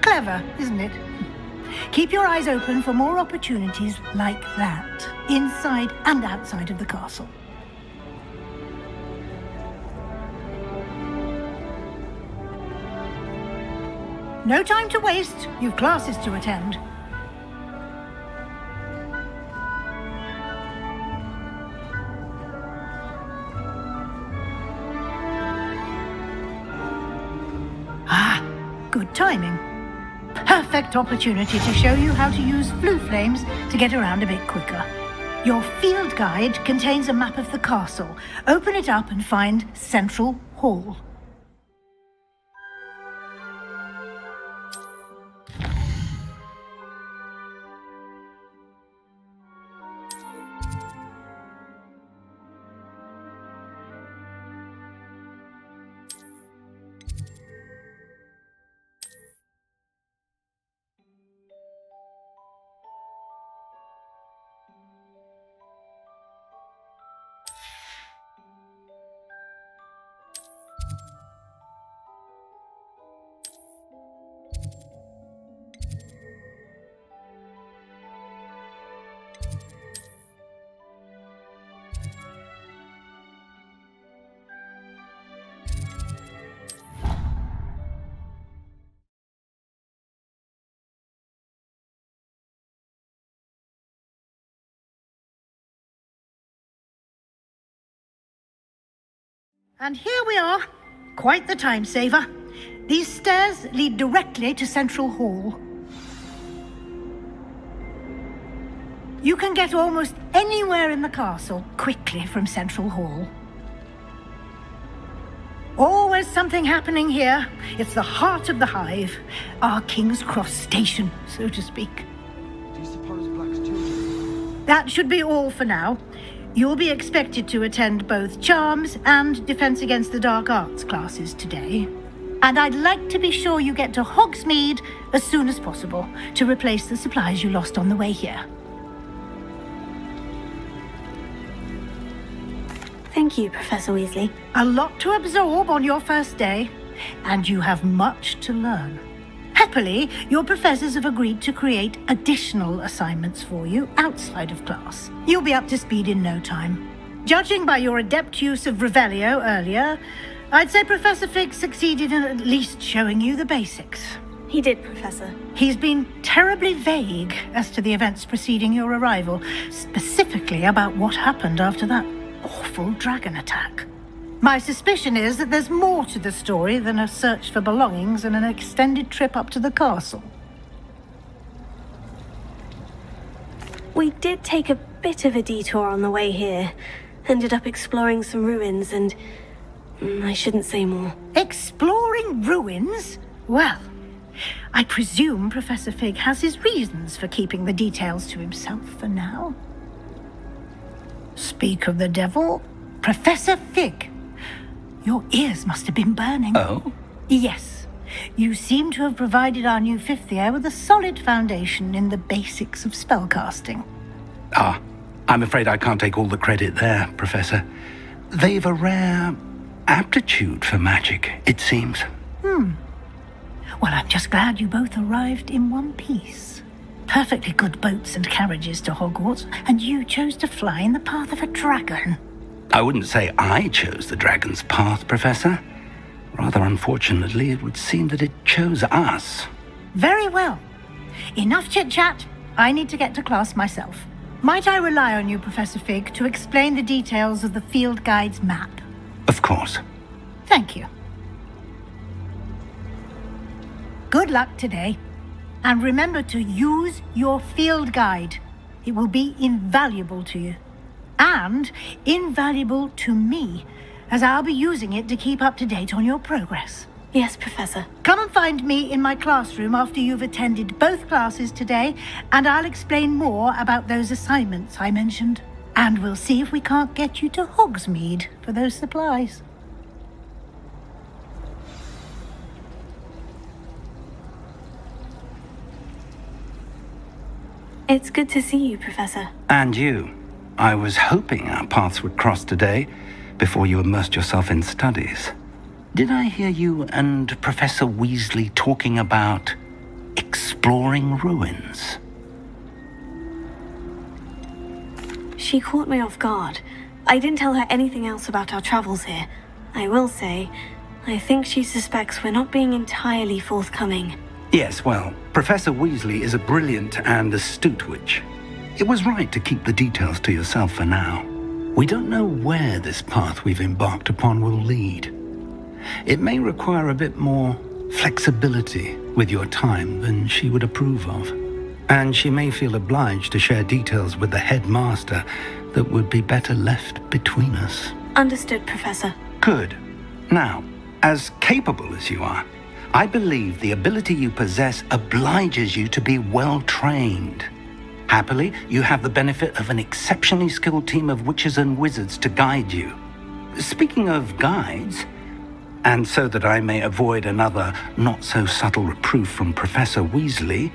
Clever, isn't it? Keep your eyes open for more opportunities like that, inside and outside of the castle. No time to waste. You've classes to attend. Ah, good timing. Perfect opportunity to show you how to use flue flames to get around a bit quicker. Your field guide contains a map of the castle. Open it up and find Central Hall. And here we are. Quite the time saver. These stairs lead directly to Central Hall. You can get almost anywhere in the castle quickly from Central Hall. Always something happening here. It's the heart of the hive. Our King's Cross station, so to speak. Do you suppose Black's children? That should be all for now. You'll be expected to attend both Charms and Defense Against the Dark Arts classes today. And I'd like to be sure you get to Hogsmeade as soon as possible to replace the supplies you lost on the way here. Thank you, Professor Weasley. A lot to absorb on your first day, and you have much to learn. Happily, your professors have agreed to create additional assignments for you outside of class. You'll be up to speed in no time. Judging by your adept use of Revelio earlier, I'd say Professor Fig succeeded in at least showing you the basics. He did, Professor. He's been terribly vague as to the events preceding your arrival, specifically about what happened after that awful dragon attack. My suspicion is that there's more to the story than a search for belongings and an extended trip up to the castle. We did take a bit of a detour on the way here. Ended up exploring some ruins and... I shouldn't say more. Exploring ruins? Well, I presume Professor Fig has his reasons for keeping the details to himself for now. Speak of the devil, Professor Fig. Your ears must have been burning. Oh? Yes. You seem to have provided our new fifth year with a solid foundation in the basics of spellcasting. Ah, I'm afraid I can't take all the credit there, Professor. They've a rare aptitude for magic, it seems. Well, I'm just glad you both arrived in one piece. Perfectly good boats and carriages to Hogwarts, and you chose to fly in the path of a dragon. I wouldn't say I chose the dragon's path, Professor. Rather unfortunately, it would seem that it chose us. Very well. Enough chit-chat. I need to get to class myself. Might I rely on you, Professor Fig, to explain the details of the field guide's map? Of course. Thank you. Good luck today. And remember to use your field guide. It will be invaluable to you. And invaluable to me, as I'll be using it to keep up to date on your progress. Yes, Professor. Come and find me in my classroom after you've attended both classes today, and I'll explain more about those assignments I mentioned. And we'll see if we can't get you to Hogsmeade for those supplies. It's good to see you, Professor. And you. I was hoping our paths would cross today, before you immersed yourself in studies. Did I hear you and Professor Weasley talking about exploring ruins? She caught me off guard. I didn't tell her anything else about our travels here. I will say, I think she suspects we're not being entirely forthcoming. Yes, well, Professor Weasley is a brilliant and astute witch. It was right to keep the details to yourself for now. We don't know where this path we've embarked upon will lead. It may require a bit more flexibility with your time than she would approve of. And she may feel obliged to share details with the headmaster that would be better left between us. Understood, Professor. Good. Now, as capable as you are, I believe the ability you possess obliges you to be well trained. Happily, you have the benefit of an exceptionally skilled team of witches and wizards to guide you. Speaking of guides, and so that I may avoid another not-so-subtle reproof from Professor Weasley,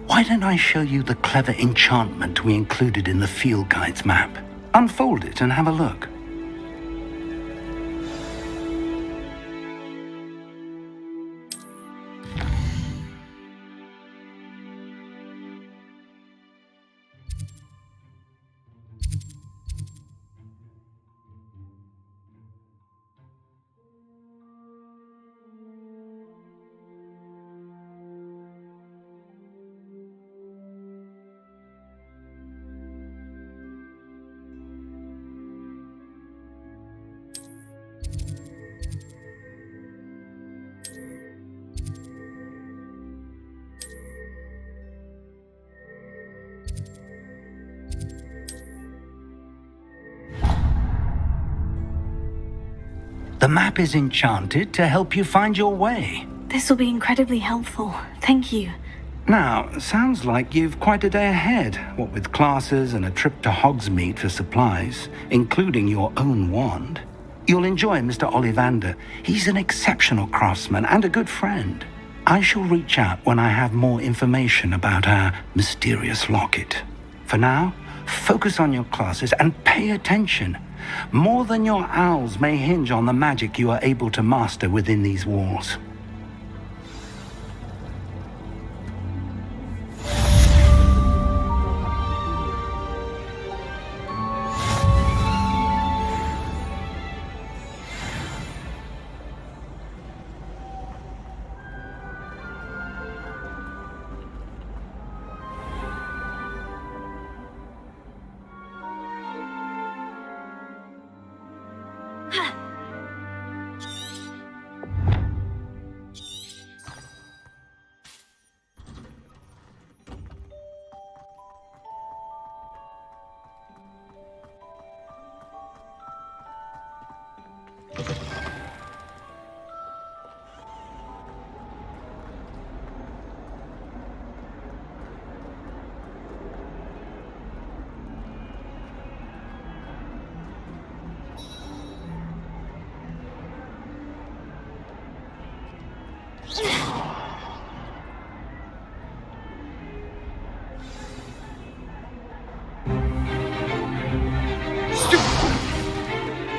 why don't I show you the clever enchantment we included in the field guide's map? Unfold it and have a look. The map is enchanted to help you find your way. This will be incredibly helpful. Thank you. Now, sounds like you've quite a day ahead, what with classes and a trip to Hogsmeade for supplies, including your own wand. You'll enjoy Mr. Ollivander. He's an exceptional craftsman and a good friend. I shall reach out when I have more information about our mysterious locket. For now, focus on your classes and pay attention. More than your owls may hinge on the magic you are able to master within these walls.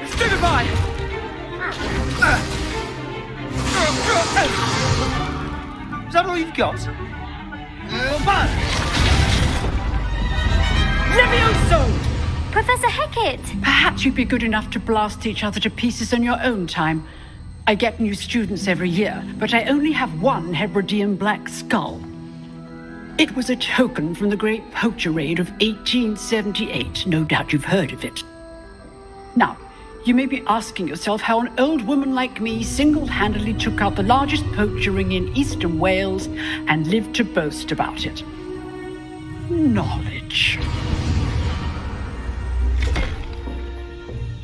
Stupefy! Is that all you've got? Levioso! Professor Hecat! Perhaps you'd be good enough to blast each other to pieces on your own time. I get new students every year, but I only have one Hebridean black skull. It was a token from the Great Poacher Raid of 1878. No doubt you've heard of it. Now, You may be asking yourself how an old woman like me single-handedly took out the largest poacher ring in eastern Wales and lived to boast about it. Knowledge.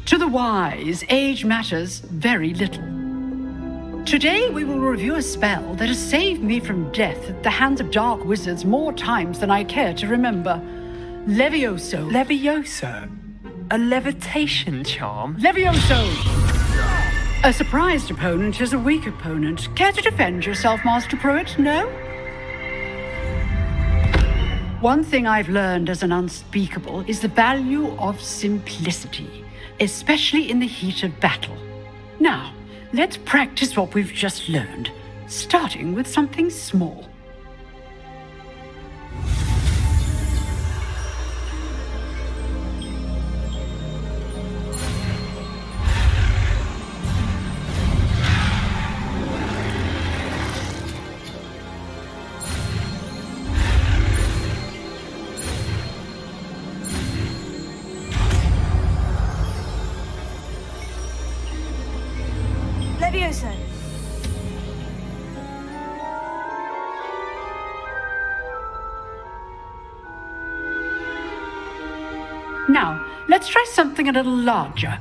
To the wise, age matters very little. Today we will review a spell that has saved me from death at the hands of dark wizards more times than I care to remember. Levioso. Levioso? A levitation charm? Levioso! A surprised opponent is a weak opponent. Care to defend yourself, Master Pruitt? No? One thing I've learned as an unspeakable is the value of simplicity, especially in the heat of battle. Now, let's practice what we've just learned, starting with something small. Levioso. Now, let's try something a little larger.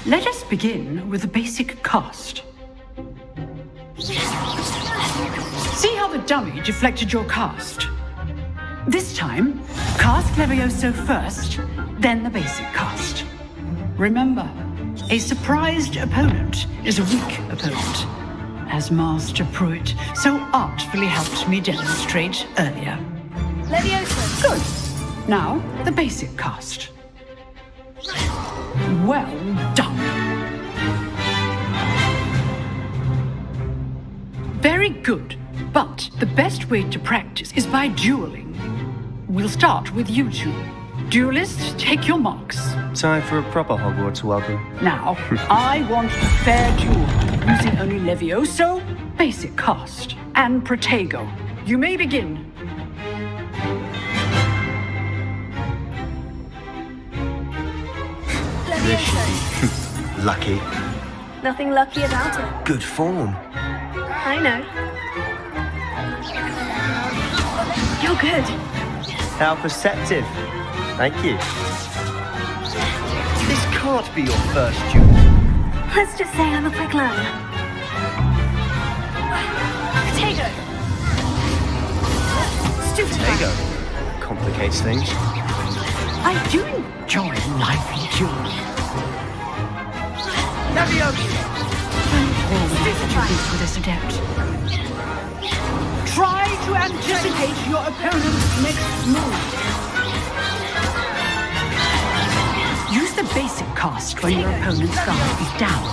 Let us begin with the basic cast. See how the dummy deflected your cast? This time, cast Levioso first, then the basic cast. Remember, a surprised opponent is a weak opponent, as Master Pruitt so artfully helped me demonstrate earlier. Levioso. Good. Now, the basic cast. Well done. Very good, but the best way to practice is by dueling. We'll start with you two. Duelists, take your marks. Time for a proper Hogwarts welcome. Now, I want a fair duel, using only Levioso, basic cast, and Protego. You may begin. Levioso. Lucky. Nothing lucky about it. Good form. I know. You're good. How perceptive. Thank you. This can't be your first duel. Let's just say I'm a quick learner. Potato. Stupid. Protego. Complicates things. I do enjoy lively duels. Levioso. With this adept. Try to anticipate your opponent's next move. Use the basic cast when your opponent's guard is down.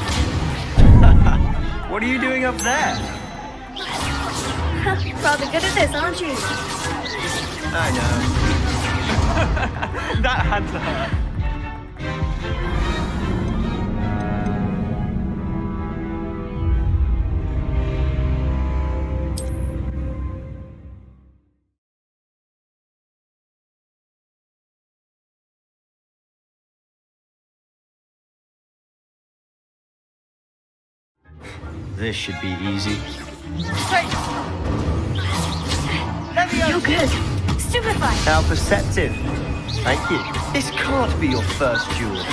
What are you doing up there? Rather good at this, aren't you? I know. That had to hurt. This should be easy. You're good. Stupefy. How perceptive. Thank you. This can't be your first duel.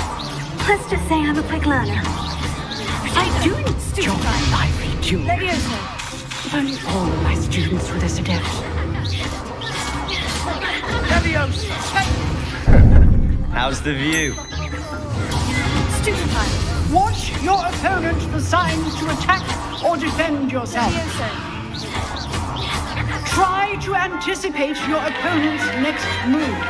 Let's just say I'm a quick learner. I do enjoy lively duels. Levioso. If only all of my students were this adept. Levioso. How's the view? Stupefy. Watch your opponent for signs to attack or defend yourself. Levioso. Try to anticipate your opponent's next move.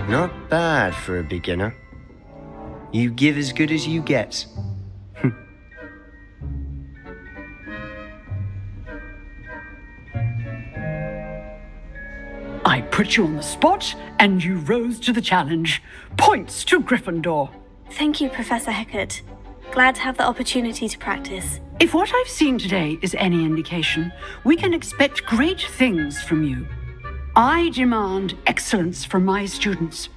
Not bad for a beginner. You give as good as you get. I put you on the spot, and you rose to the challenge. Points to Gryffindor. Thank you, Professor Hecat. Glad to have the opportunity to practice. If what I've seen today is any indication, we can expect great things from you. I demand excellence from my students.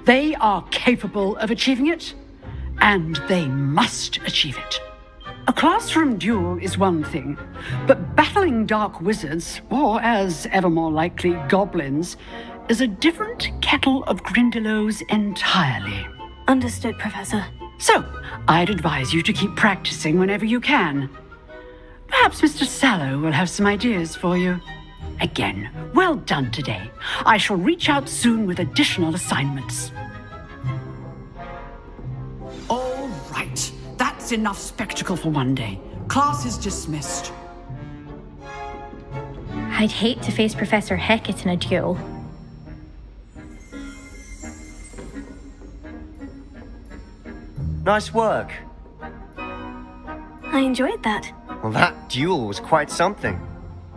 They are capable of achieving it, and they must achieve it. A classroom duel is one thing, but battling dark wizards, or as ever more likely, goblins, is a different kettle of Grindylows entirely. Understood, Professor. So, I'd advise you to keep practicing whenever you can. Perhaps Mr. Sallow will have some ideas for you. Again, well done today. I shall reach out soon with additional assignments. All right. That's enough spectacle for one day. Class is dismissed. I'd hate to face Professor Hecat in a duel. Nice work. I enjoyed that. Well, that duel was quite something.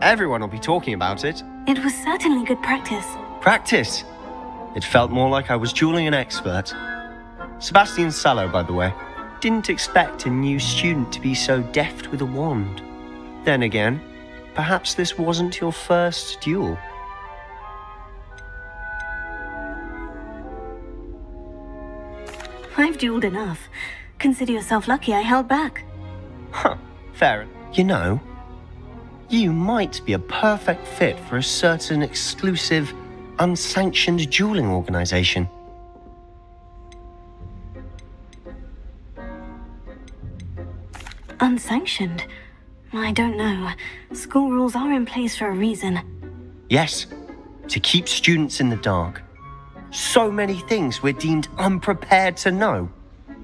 Everyone will be talking about it. It was certainly good practice. Practice? It felt more like I was dueling an expert. Sebastian Sallow, by the way. Didn't expect a new student to be so deft with a wand. Then again, perhaps this wasn't your first duel. I've dueled enough. Consider yourself lucky I held back. Huh, fair. You know, you might be a perfect fit for a certain exclusive, unsanctioned dueling organization. Unsanctioned? I don't know. School rules are in place for a reason. Yes, to keep students in the dark. So many things we're deemed unprepared to know.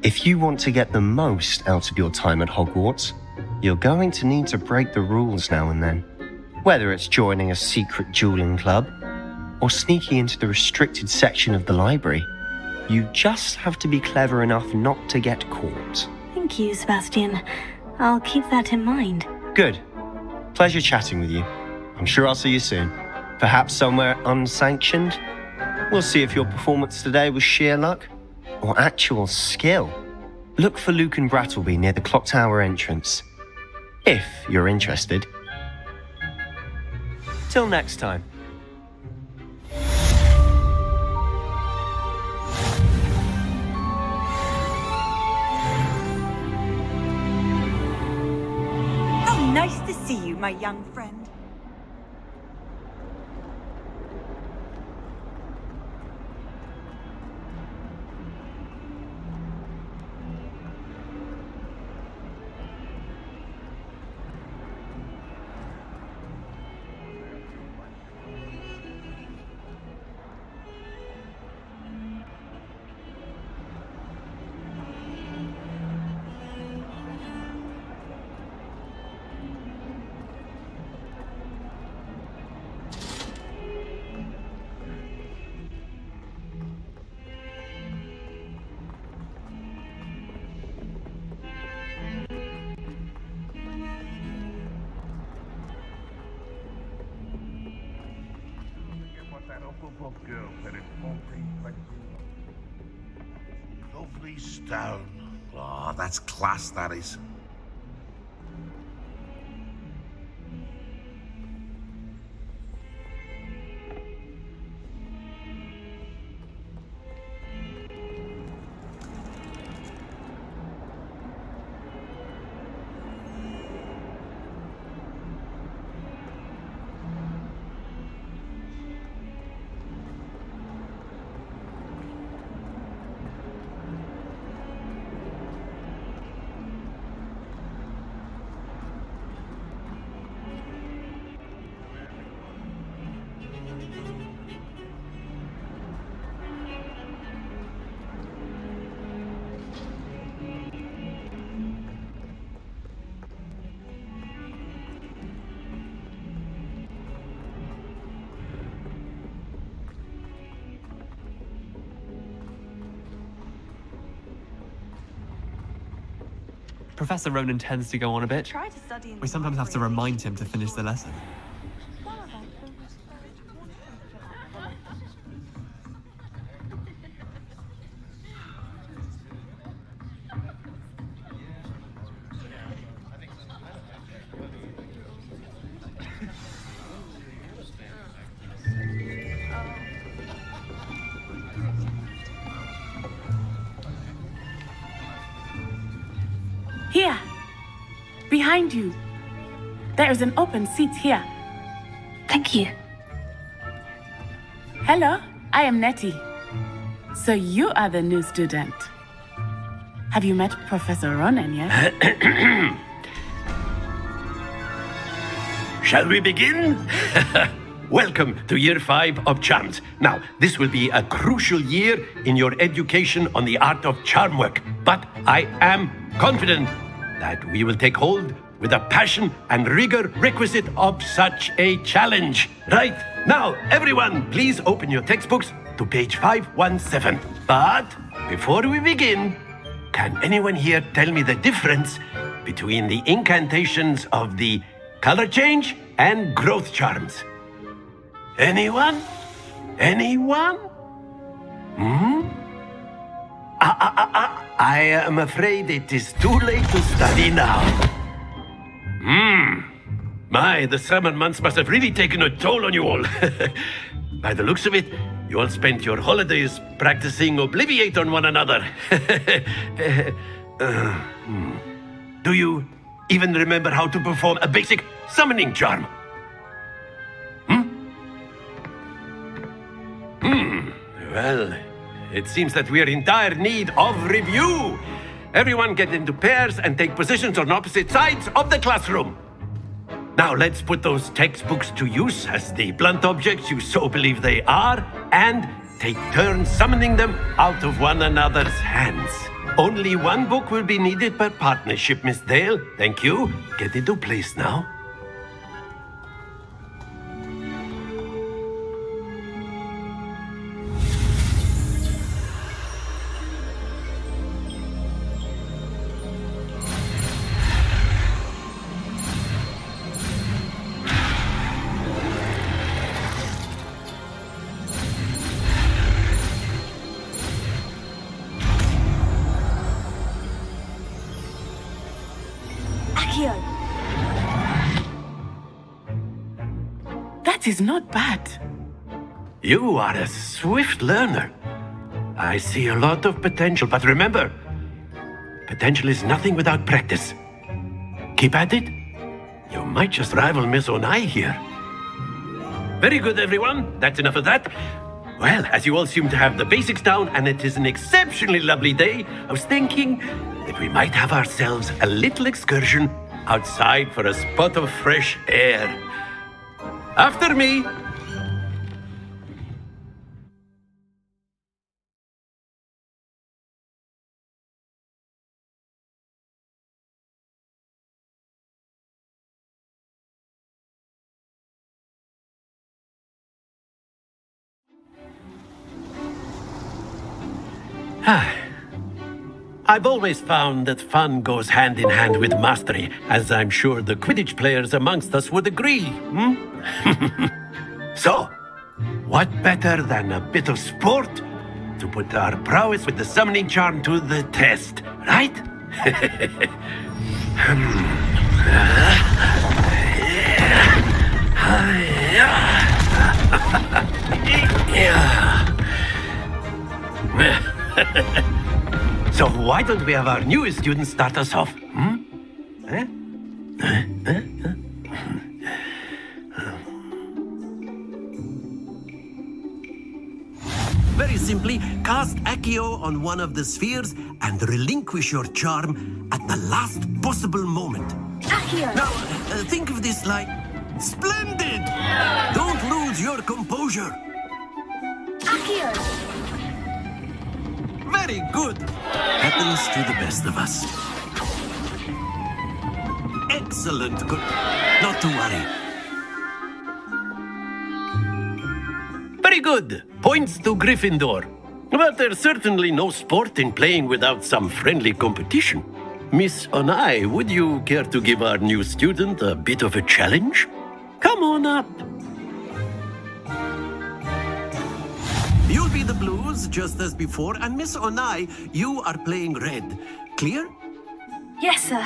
If you want to get the most out of your time at Hogwarts, you're going to need to break the rules now and then. Whether it's joining a secret dueling club, or sneaking into the restricted section of the library, you just have to be clever enough not to get caught. Thank you, Sebastian. I'll keep that in mind. Good. Pleasure chatting with you. I'm sure I'll see you soon. Perhaps somewhere unsanctioned? We'll see if your performance today was sheer luck or actual skill. Look for Luke and Brattleby near the clock tower entrance, if you're interested. Till next time. How nice to see you, my young friend. Lovely stone. Oh, that's class, that is. Professor Ronan tends to go on a bit. We sometimes have to remind him to finish the lesson. Here. Behind you. There is an open seat here. Thank you. Hello, I am Nettie. So you are the new student. Have you met Professor Ronan yet? Shall we begin? Welcome to Year 5 of Charms. Now, this will be a crucial year in your education on the art of charm work. But I am confident that we will take hold with the passion and rigor requisite of such a challenge. Right, now, everyone, please open your textbooks to page 517. But before we begin, can anyone here tell me the difference between the incantations of the color change and growth charms? Anyone? Anyone? I am afraid it is too late to study now. My, the summer months must have really taken a toll on you all. By the looks of it, you all spent your holidays practicing Obliviate on one another. Do you even remember how to perform a basic summoning charm? Well, it seems that we are in dire need of review. Everyone get into pairs and take positions on opposite sides of the classroom. Now let's put those textbooks to use as the blunt objects you so believe they are, and take turns summoning them out of one another's hands. Only one book will be needed per partnership, Miss Dale. Thank you. Get into place now. That is not bad. You are a swift learner. I see a lot of potential, but remember, potential is nothing without practice. Keep at it. You might just rival Miss Onai here. Very good, everyone. That's enough of that. Well, as you all seem to have the basics down, and it is an exceptionally lovely day, I was thinking that we might have ourselves a little excursion outside for a spot of fresh air. After me. I've always found that fun goes hand in hand with mastery, as I'm sure the Quidditch players amongst us would agree. So, what better than a bit of sport to put our prowess with the summoning charm to the test, right? So why don't we have our newest student start us off? Very simply, cast Accio on one of the spheres and relinquish your charm at the last possible moment. Accio! Now, think of this like... Splendid! Don't lose your composure. Accio! Very good. Happens to the best of us. Excellent. Good. Not to worry. Very good. Points to Gryffindor. But there's certainly no sport in playing without some friendly competition. Miss Onai, would you care to give our new student a bit of a challenge? Come on up. You'll be the blues, just as before, and Miss Onai, you are playing red. Clear? Yes, sir.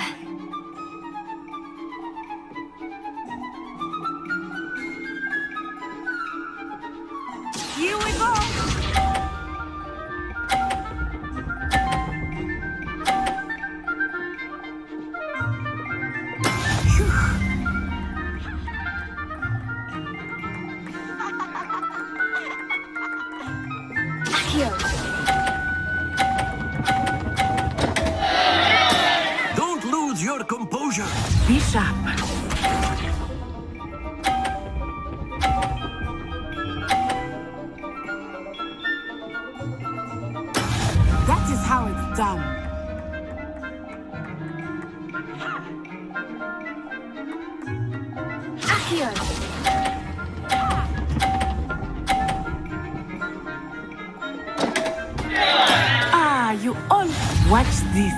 Here we go! Be sharp. That is how it's done. Accio! Ah, you all watch this.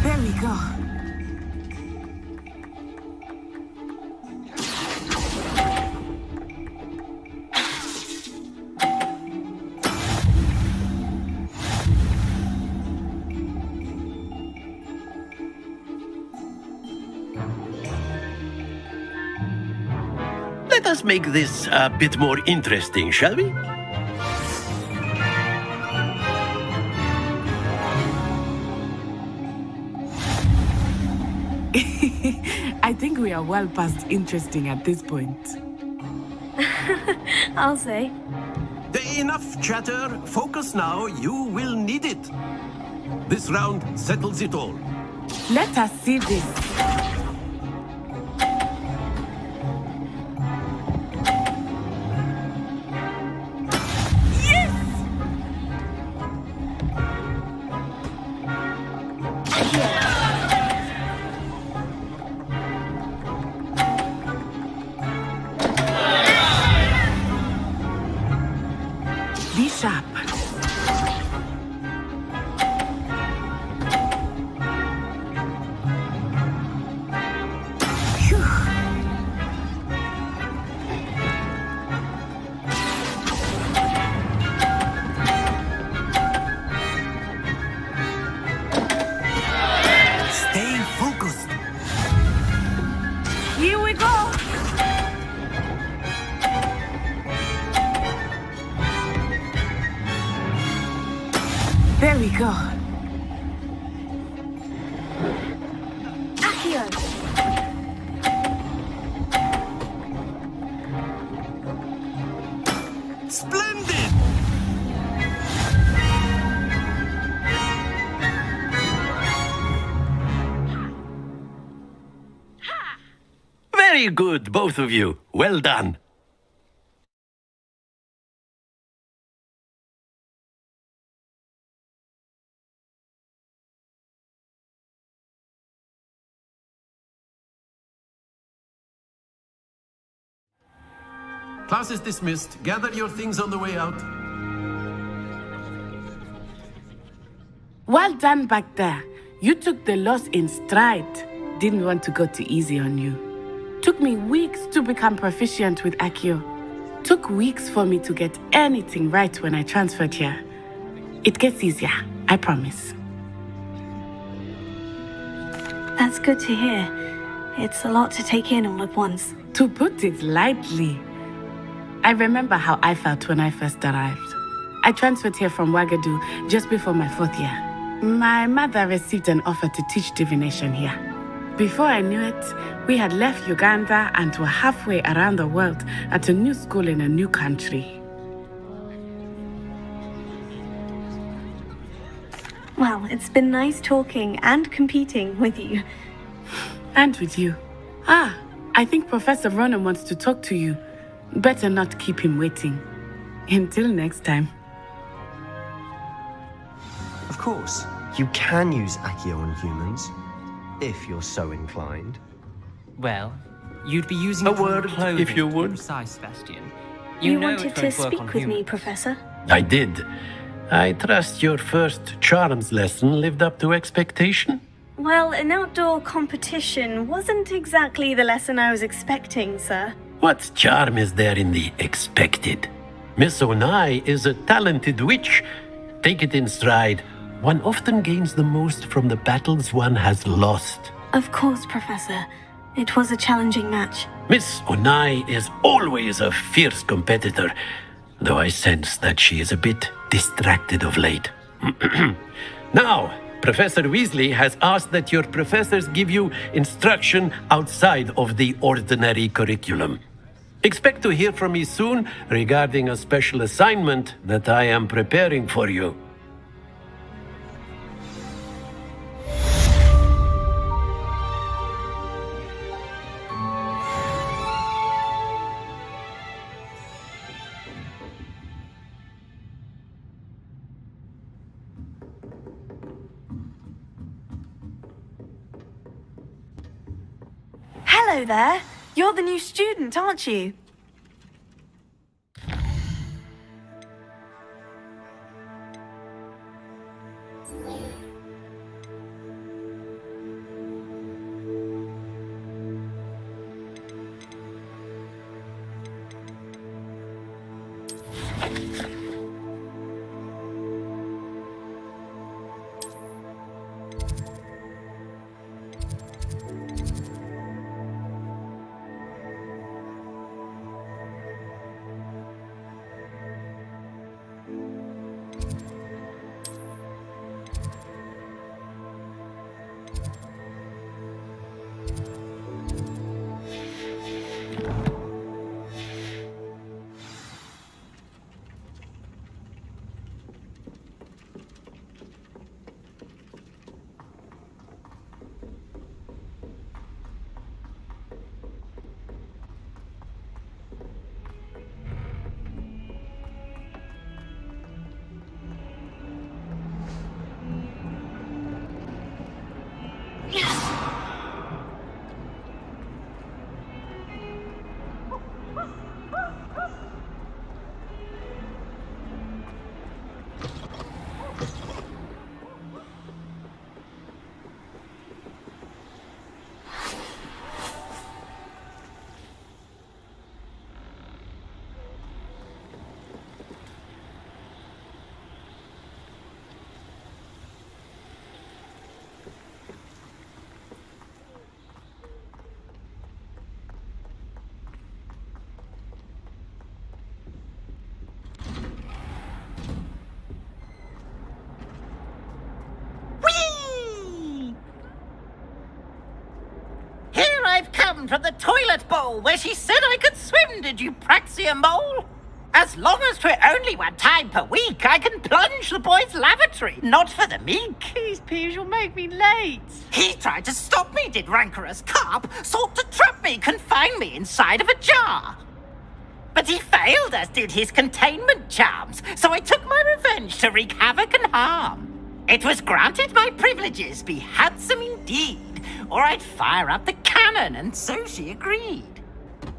There we go. Let us make this a bit more interesting, shall we? I think we are well past interesting at this point. I'll say. Enough chatter. Focus now. You will need it. This round settles it all. Let us see this. Be sharp. Phew. Stay focused. Here we go. There we go. Accio! Splendid! Very good, both of you. Well done. Class is dismissed. Gather your things on the way out. Well done back there. You took the loss in stride. Didn't want to go too easy on you. Took me weeks to become proficient with Accio. Took weeks for me to get anything right when I transferred here. It gets easier, I promise. That's good to hear. It's a lot to take in all at once. To put it lightly, I remember how I felt when I first arrived. I transferred here from Ouagadougou just before my 4th year. My mother received an offer to teach divination here. Before I knew it, we had left Uganda and were halfway around the world at a new school in a new country. Well, it's been nice talking and competing with you. And with you. Ah, I think Professor Ronan wants to talk to you. Better not keep him waiting. Until next time. Of course, you can use Accio on humans, if you're so inclined. Well, you'd be using A it on word, clothing, if you would. Precise, Sebastian. You know wanted it to won't work speak on with me, humans. Professor? I did. I trust your first charms lesson lived up to expectation. Well, an outdoor competition wasn't exactly the lesson I was expecting, sir. What charm is there in the expected? Miss Onai is a talented witch. Take it in stride. One often gains the most from the battles one has lost. Of course, Professor. It was a challenging match. Miss Onai is always a fierce competitor, though I sense that she is a bit distracted of late. Now, Professor Weasley has asked that your professors give you instruction outside of the ordinary curriculum. Expect to hear from me soon regarding a special assignment that I am preparing for you. Hello there. You're the new student, aren't you? From the toilet bowl where she said I could swim, did you Praxia mole? As long as 'twere only one time per week, I can plunge the boy's lavatory, not for the meek. These peas will make me late. He tried to stop me, did rancorous carp, sought to trap me, confine me inside of a jar. But he failed, as did his containment charms, so I took my revenge to wreak havoc and harm. It was granted my privileges be handsome indeed, or I'd fire up the cannon, and so she agreed.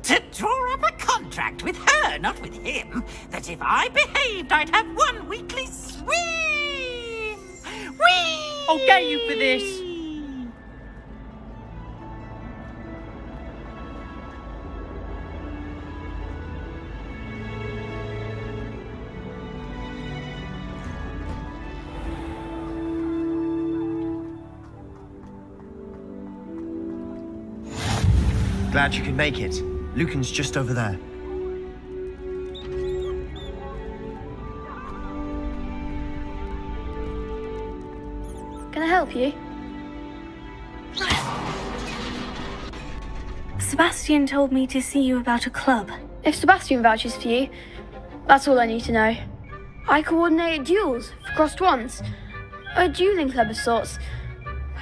To draw up a contract with her, not with him, that if I behaved, I'd have one weekly swim. Whee! I'll get you for this. Glad you could make it. Lucan's just over there. Can I help you? Sebastian told me to see you about a club. If Sebastian vouches for you, that's all I need to know. I coordinate duels for crossed ones. A dueling club of sorts.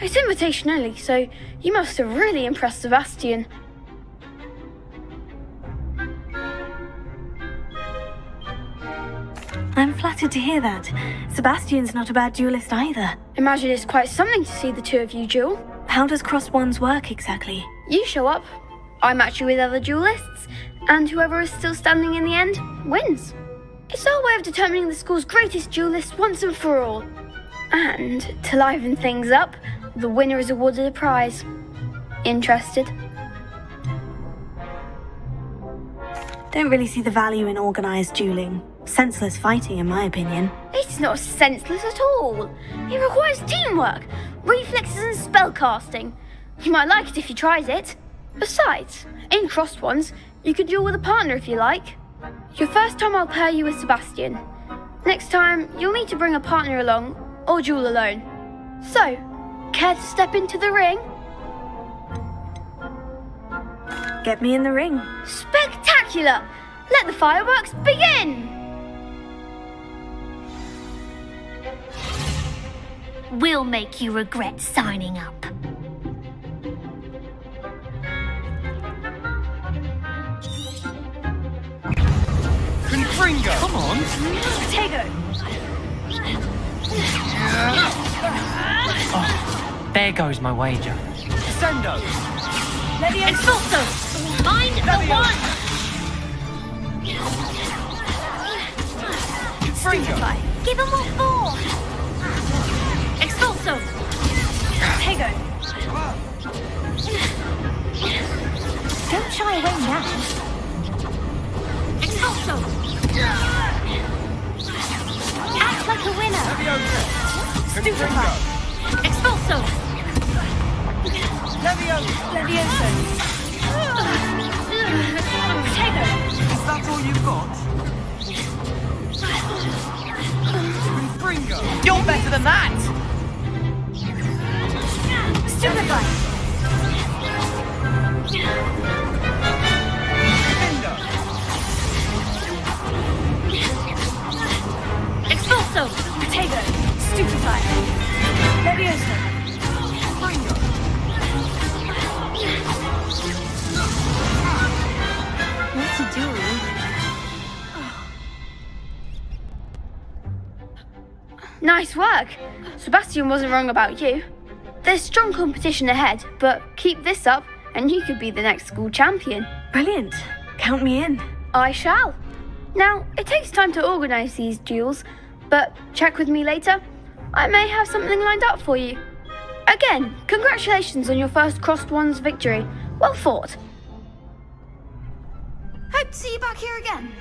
It's invitation only, so you must have really impressed Sebastian. I'm flattered to hear that. Sebastian's not a bad duelist either. Imagine it's quite something to see the two of you duel. How does crossed ones work exactly? You show up, I match you with other duelists, and whoever is still standing in the end wins. It's our way of determining the school's greatest duelist once and for all. And to liven things up, the winner is awarded a prize. Interested? Don't really see the value in organised dueling. Senseless fighting, in my opinion. It's not senseless at all. It requires teamwork, reflexes and spellcasting. You might like it if you tried it. Besides, in crossed ones, you could duel with a partner if you like. Your first time I'll pair you with Sebastian. Next time, you'll need to bring a partner along, or duel alone. So, care to step into the ring? Get me in the ring. Spectacular! Let the fireworks begin! We'll make you regret signing up. Confringo! Come on! Potato! Oh, there goes my wager. Sendo! Expulso! Mind the one! Confringo! Give him what for! Expulso! Potato! Don't shy away now. Expulso! Act like a winner! Confringo! Expulso! Levioso! Potato! Is that all you've got? Confringo! You're better than that! Stupefy! Fender! Expulso! Potato! Stupefy! Levioso! What to do? Nice work. Sebastian wasn't wrong about you. There's strong competition ahead, but keep this up and you could be the next school champion. Brilliant. Count me in. I shall. Now, it takes time to organise these duels, but check with me later. I may have something lined up for you. Again, congratulations on your first Crossed Ones victory. Well fought. Hope to see you back here again.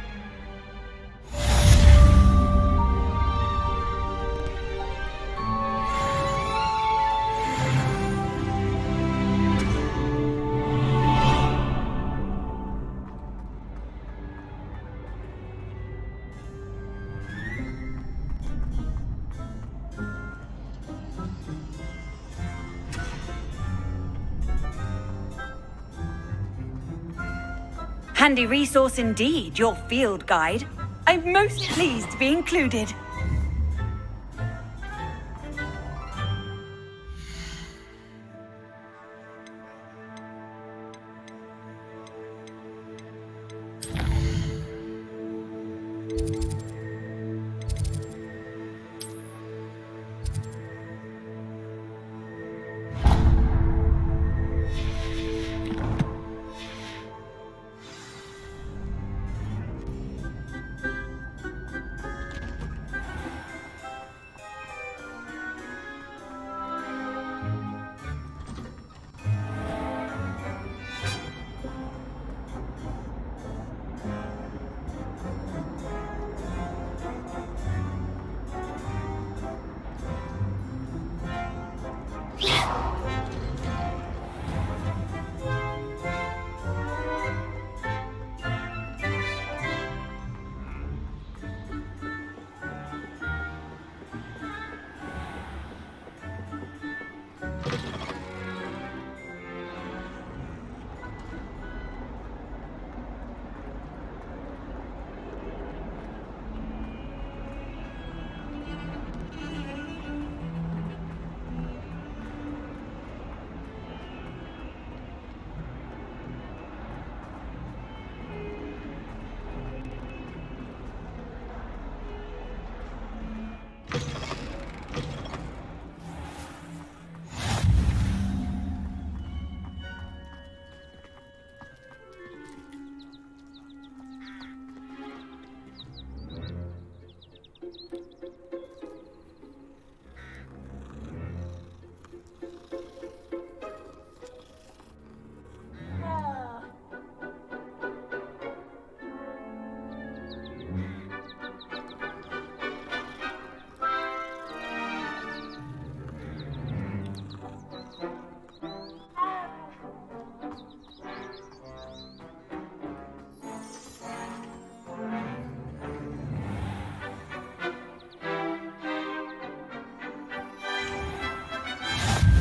Handy resource indeed, your field guide. I'm most pleased to be included.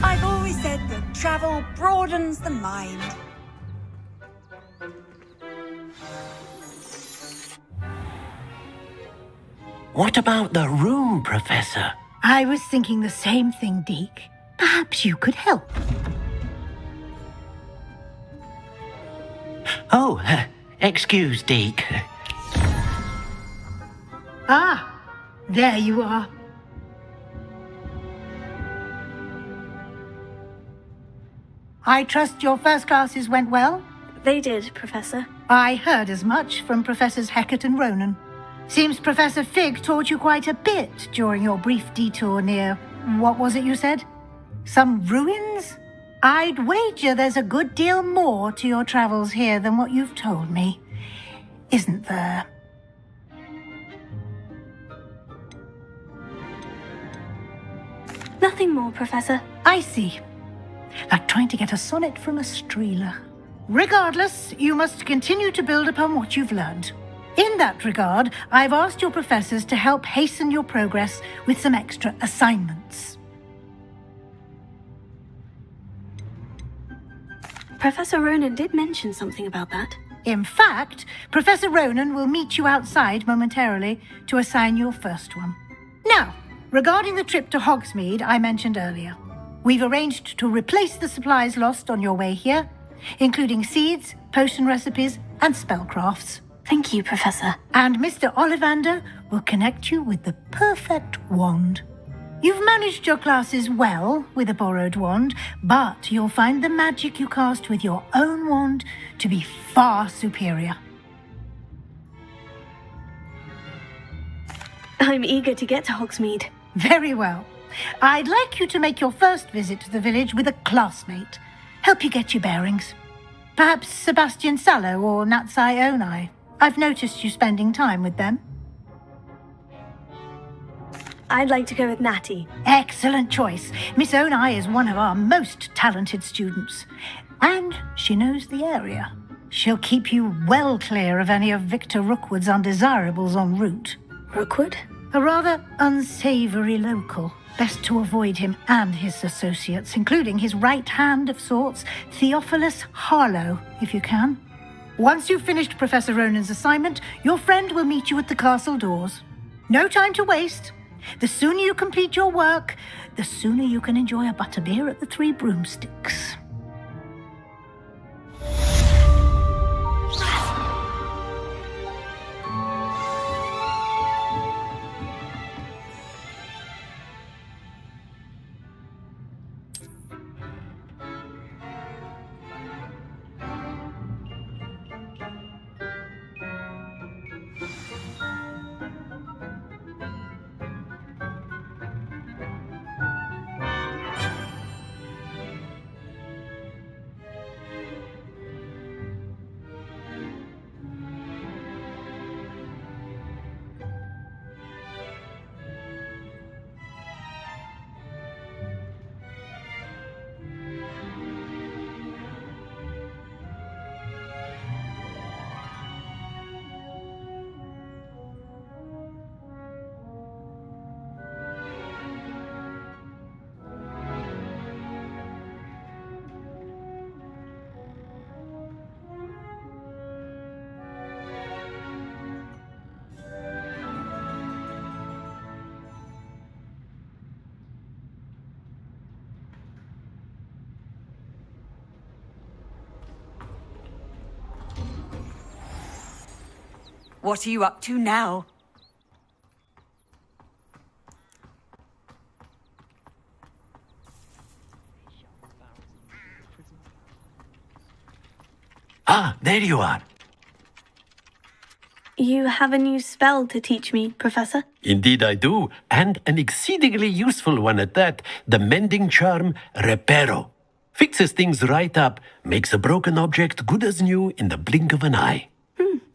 I've always said that travel broadens the mind. What about the room, Professor? I was thinking the same thing, Deke. Perhaps you could help. Oh, excuse, Deke. Ah, there you are. I trust your first classes went well? They did, Professor. I heard as much from Professors Hecat and Ronan. Seems Professor Fig taught you quite a bit during your brief detour near... what was it you said? Some ruins? I'd wager there's a good deal more to your travels here than what you've told me. Isn't there? Nothing more, Professor. I see. Like trying to get a sonnet from a streeler. Regardless, you must continue to build upon what you've learned. In that regard, I've asked your professors to help hasten your progress with some extra assignments. Professor Ronan did mention something about that. In fact, Professor Ronan will meet you outside momentarily to assign your first one. Now, regarding the trip to Hogsmeade I mentioned earlier, we've arranged to replace the supplies lost on your way here, including seeds, potion recipes, and spellcrafts. Thank you, Professor. And Mr. Ollivander will connect you with the perfect wand. You've managed your classes well with a borrowed wand, but you'll find the magic you cast with your own wand to be far superior. I'm eager to get to Hogsmeade. Very well. I'd like you to make your first visit to the village with a classmate. Help you get your bearings. Perhaps Sebastian Sallow or Natsai Onai. I've noticed you spending time with them. I'd like to go with Natty. Excellent choice. Miss Onai is one of our most talented students. And she knows the area. She'll keep you well clear of any of Victor Rookwood's undesirables en route. Rookwood? A rather unsavory local. Best to avoid him and his associates, including his right hand of sorts, Theophilus Harlow, if you can. Once you've finished Professor Ronan's assignment, your friend will meet you at the castle doors. No time to waste. The sooner you complete your work, the sooner you can enjoy a butterbeer at the Three Broomsticks. What are you up to now? Ah, there you are. You have a new spell to teach me, Professor? Indeed I do, and an exceedingly useful one at that. The mending charm, Reparo. Fixes things right up, makes a broken object good as new in the blink of an eye.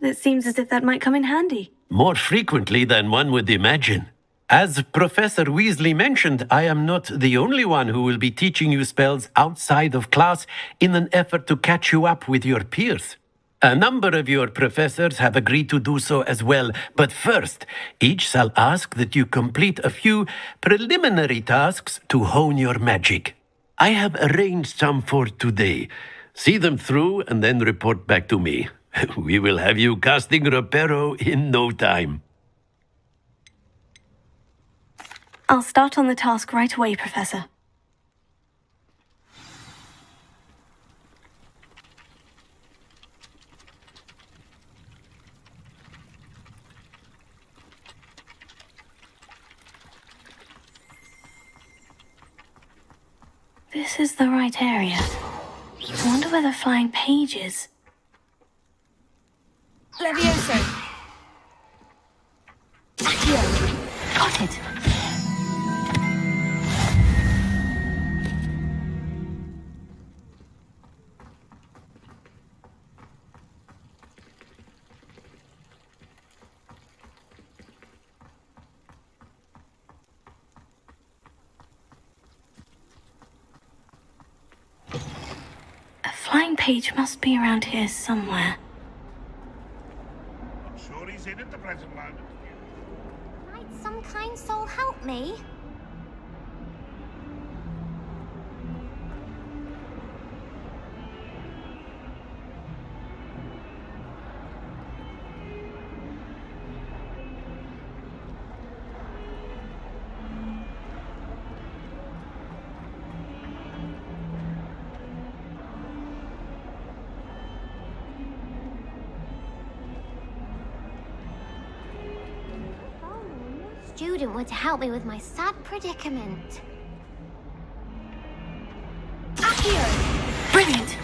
It seems as if that might come in handy. More frequently than one would imagine. As Professor Weasley mentioned, I am not the only one who will be teaching you spells outside of class in an effort to catch you up with your peers. A number of your professors have agreed to do so as well, but first, each shall ask that you complete a few preliminary tasks to hone your magic. I have arranged some for today. See them through and then report back to me. We will have you casting Reparo in no time. I'll start on the task right away, Professor. This is the right area. I wonder where the flying page is. Levioso. Accio. Got it. A flying page must be around here somewhere. I'm sure he's in at the present moment. Might some kind soul help me? Student were to help me with my sad predicament. Accio! Brilliant!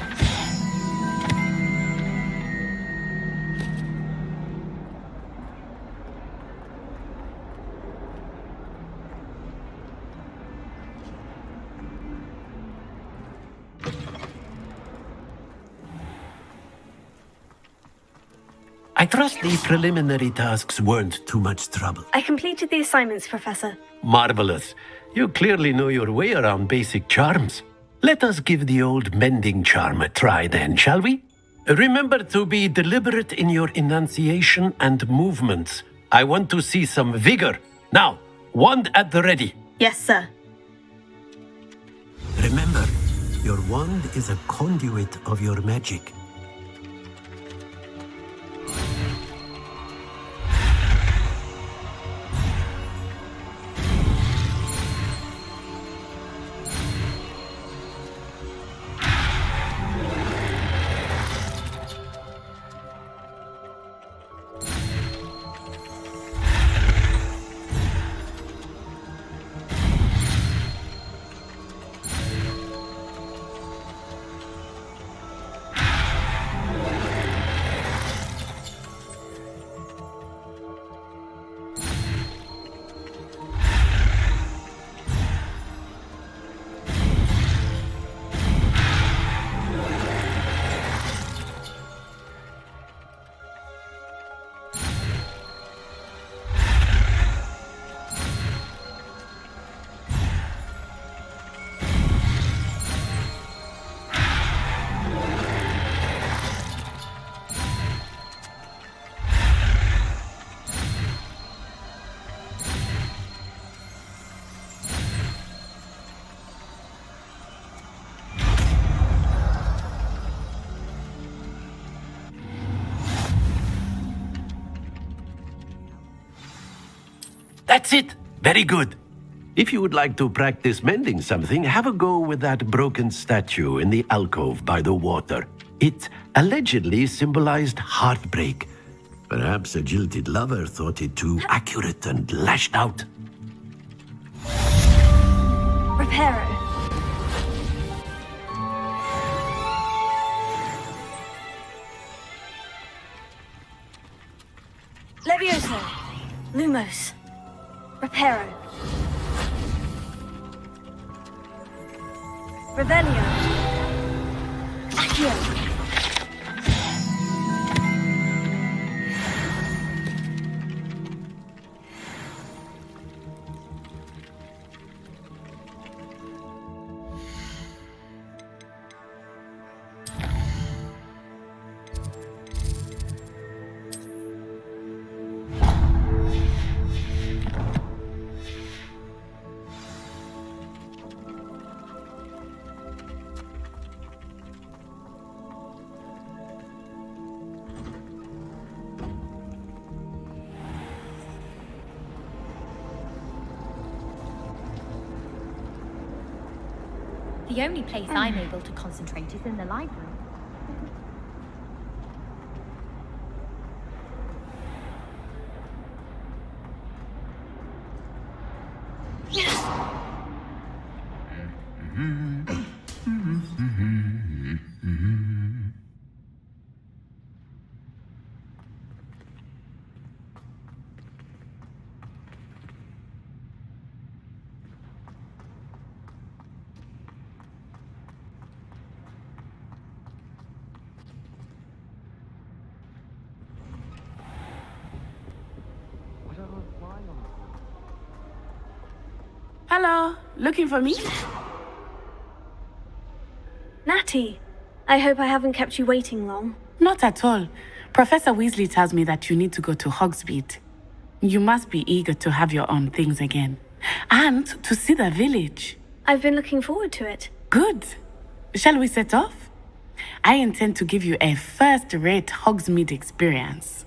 I trust the preliminary tasks weren't too much trouble. I completed the assignments, Professor. Marvelous. You clearly know your way around basic charms. Let us give the old mending charm a try then, shall we? Remember to be deliberate in your enunciation and movements. I want to see some vigor. Now, wand at the ready. Yes, sir. Remember, your wand is a conduit of your magic. That's it. Very good. If you would like to practice mending something, have a go with that broken statue in the alcove by the water. It allegedly symbolized heartbreak. Perhaps a jilted lover thought it too accurate and lashed out. Reparo. Levioso. Lumos. Reparo. Revelio. Accio. The only place I'm able to concentrate is in the library. Hello, looking for me? Natty, I hope I haven't kept you waiting long. Not at all. Professor Weasley tells me that you need to go to Hogsmeade. You must be eager to have your own things again. And to see the village. I've been looking forward to it. Good. Shall we set off? I intend to give you a first-rate Hogsmeade experience.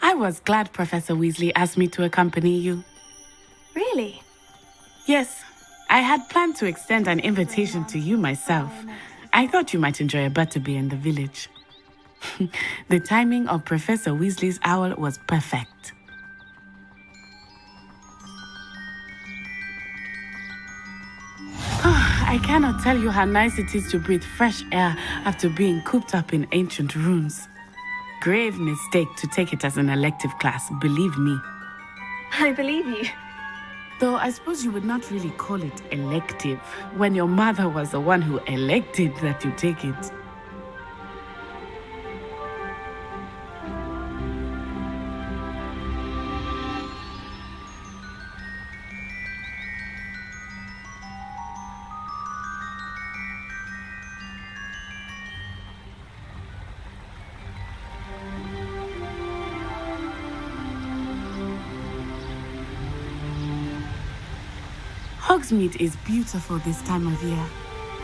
I was glad Professor Weasley asked me to accompany you. Really? Yes, I had planned to extend an invitation to you myself. I thought you might enjoy a butterbeer in the village. The timing of Professor Weasley's owl was perfect. I cannot tell you how nice it is to breathe fresh air after being cooped up in ancient rooms. Grave mistake to take it as an elective class, believe me. I believe you. Though I suppose you would not really call it elective when your mother was the one who elected that you take it. Hogsmeade is beautiful this time of year.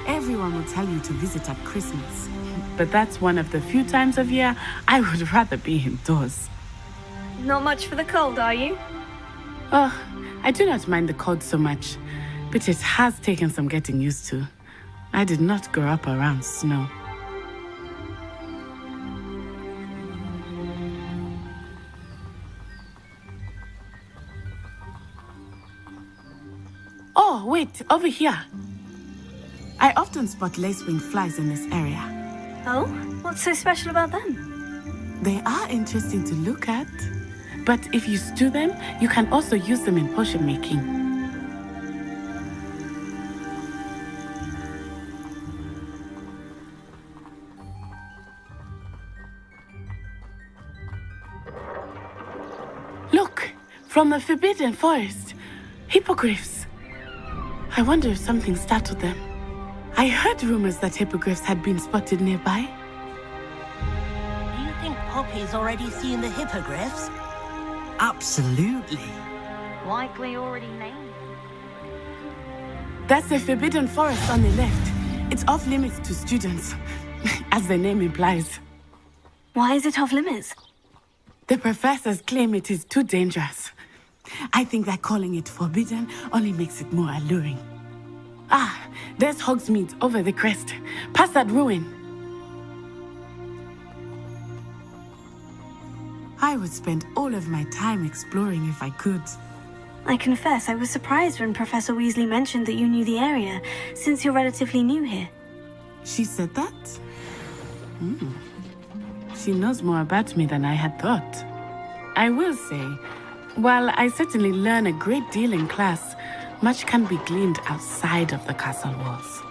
Everyone will tell you to visit at Christmas. But that's one of the few times of year I would rather be indoors. Not much for the cold, are you? Oh, I do not mind the cold so much, but it has taken some getting used to. I did not grow up around snow. Oh, wait, over here. I often spot lacewing flies in this area. Oh? What's so special about them? They are interesting to look at. But if you stew them, you can also use them in potion making. Look, from the Forbidden Forest. Hippogriffs. I wonder if something startled them. I heard rumors that hippogriffs had been spotted nearby. Do you think Poppy's already seen the hippogriffs? Absolutely. Likely already named. That's the Forbidden Forest on the left. It's off limits to students, as the name implies. Why is it off limits? The professors claim it is too dangerous. I think that calling it forbidden only makes it more alluring. Ah, there's Hogsmeade over the crest, past that ruin. I would spend all of my time exploring if I could. I confess I was surprised when Professor Weasley mentioned that you knew the area, since you're relatively new here. She said that? She knows more about me than I had thought. I will say, while I certainly learn a great deal in class, much can be gleaned outside of the castle walls.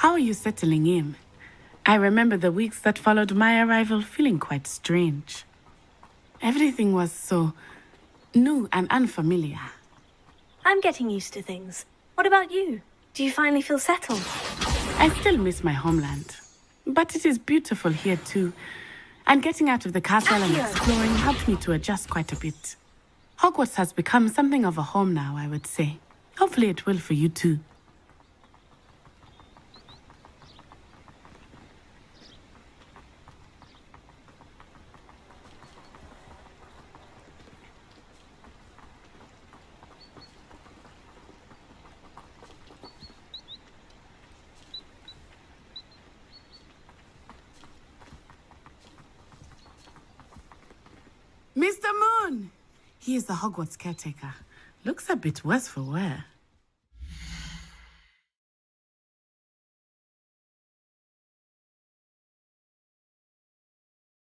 How are you settling in? I remember the weeks that followed my arrival feeling quite strange. Everything was so new and unfamiliar. I'm getting used to things. What about you? Do you finally feel settled? I still miss my homeland, but it is beautiful here too. And getting out of the castle and exploring helped me to adjust quite a bit. Hogwarts has become something of a home now, I would say. Hopefully it will for you too. Mr. Moon! He is the Hogwarts caretaker. Looks a bit worse for wear.